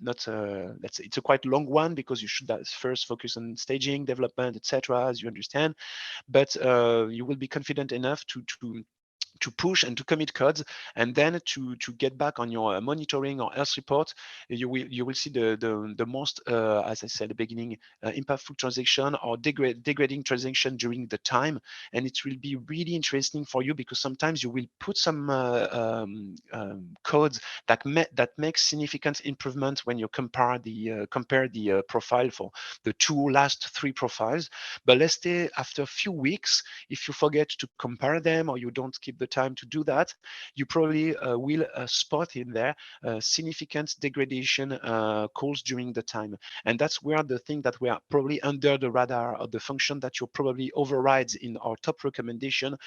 let's say it's a quite long one, because you should first focus on staging, development, etc., as you understand. But you will be confident enough to push and to commit codes, and then to get back on your monitoring or else report. You will see the most, as I said at the beginning, impactful transaction or degrading transaction during the time. And it will be really interesting for you, because sometimes you will put some codes that make significant improvement when you compare the profile for the last 3 profiles. But let's say after a few weeks, if you forget to compare them, or you don't keep the time to do that, you probably will spot in there significant degradation calls during the time. And that's where the thing that we are probably under the radar, of the function that you probably overrides in our top recommendation,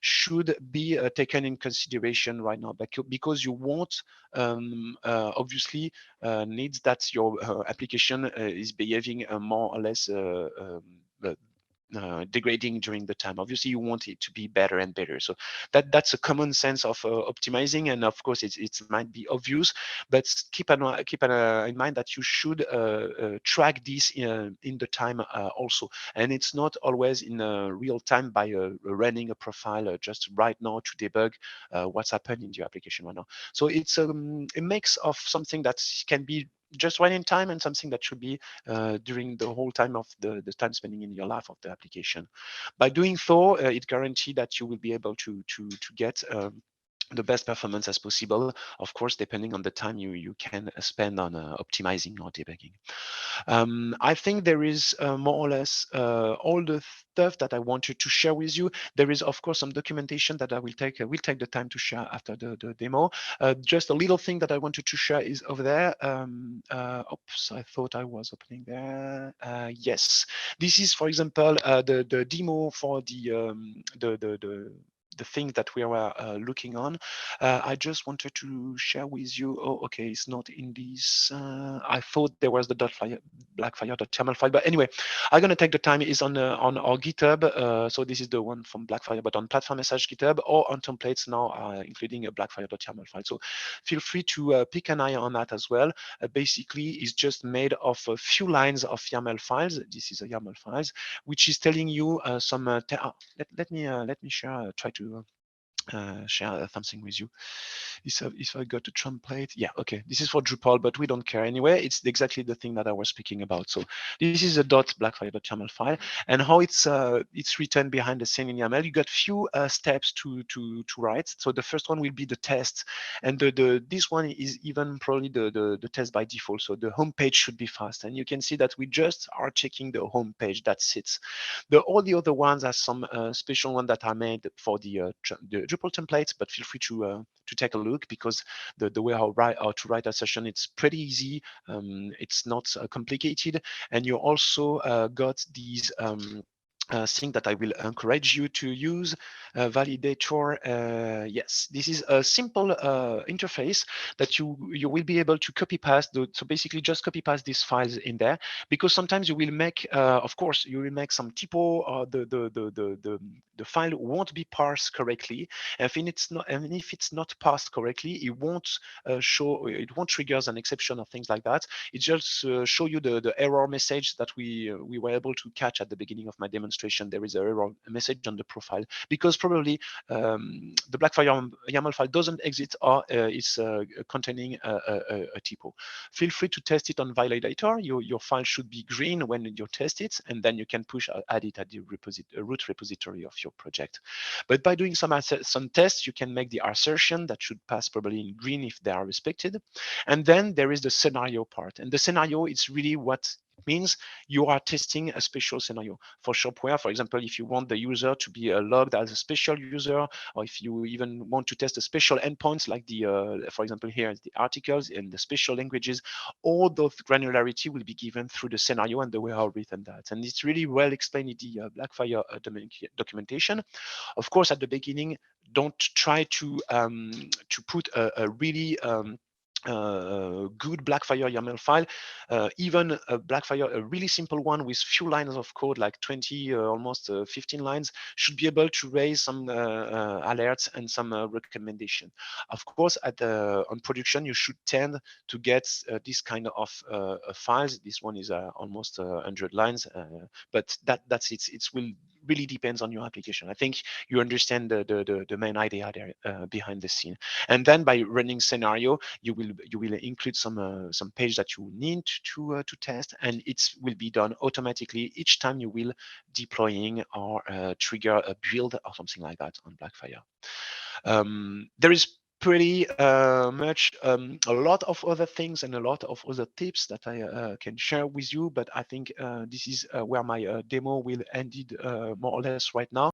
should be taken in consideration right now, because you won't obviously needs that your application is behaving more or less degrading during the time. Obviously, you want it to be better and better. So that's a common sense of optimizing, and of course, it might be obvious, but keep in mind that you should track this in the time also, and it's not always in real time by running a profile just right now to debug what's happened in your application right now. So it's a mix of something that can be just right in time, and something that should be during the whole time of the time spending in your life of the application. By doing so, it guarantees that you will be able to get the best performance as possible, of course, depending on the time you can spend on optimizing or debugging. I think there is more or less all the stuff that I wanted to share with you. There is, of course, some documentation that I will take the time to share after the demo. Just a little thing that I wanted to share is over there. Oops, I thought I was opening there. Yes, this is, for example, the demo for the the thing that we were looking on. I just wanted to share with you. Oh, okay, it's not in this. I thought there was the Blackfire.yaml file, but anyway, I'm gonna take the time. It's on our GitHub. So this is the one from Blackfire, but on platform message GitHub or on templates now, including a Blackfire.yaml file. So feel free to pick an eye on that as well. Basically, it's just made of a few lines of YAML files. This is a YAML files, which is telling you some. Let me share. Try to share something with you. If I go to template, yeah, okay, this is for Drupal, but we don't care anyway. It's exactly the thing that I was speaking about. So this is a .blackfire.yaml file, and how it's written behind the scene in YAML. You got few steps to write. So the first one will be the test, and this one is even probably the test by default. So the home page should be fast, and you can see that we just are checking the home page. That's it. All the other ones are some special one that are made for the Drupal templates, but feel free to take a look, because the way how to write a session, it's pretty easy. It's not complicated, and you also got these thing that I will encourage you to use, validator. Yes, this is a simple interface that you will be able to copy paste. So basically, just copy paste these files in there, because sometimes you will make, of course, you will make some typo, or the file won't be parsed correctly. And if it's not parsed correctly, it won't trigger an exception or things like that. It just show you the error message that we were able to catch at the beginning of my demonstration. There is an error message on the profile, because probably the Blackfire YAML file doesn't exist, or is containing a typo. Feel free to test it on Validator. Your file should be green when you test it, and then you can add it at the root repository of your project. But by doing some tests, you can make the assertion that should pass probably in green if they are respected. And then there is the scenario part. And the scenario is really what it means. You are testing a special scenario. For Shopware, for example, if you want the user to be logged as a special user, or if you even want to test a special endpoints like for example, here is the articles and the special languages, all those granularity will be given through the scenario and the way I've written that. And it's really well explained in the Blackfire documentation. Of course, at the beginning, don't try to put a really good Blackfire YAML file. Even a Blackfire, a really simple one with few lines of code, like 20, almost 15 lines, should be able to raise some alerts and some recommendation. Of course, on production, you should tend to get this kind of files. This one is almost 100 lines, but that's it. It will really depends on your application. I think you understand the main idea there behind the scene. And then by running scenario, you will include some page that you need to test, and it will be done automatically each time you will deploying or trigger a build or something like that on Blackfire. There is pretty much a lot of other things and a lot of other tips that I can share with you, but I think this is where my demo will end more or less right now.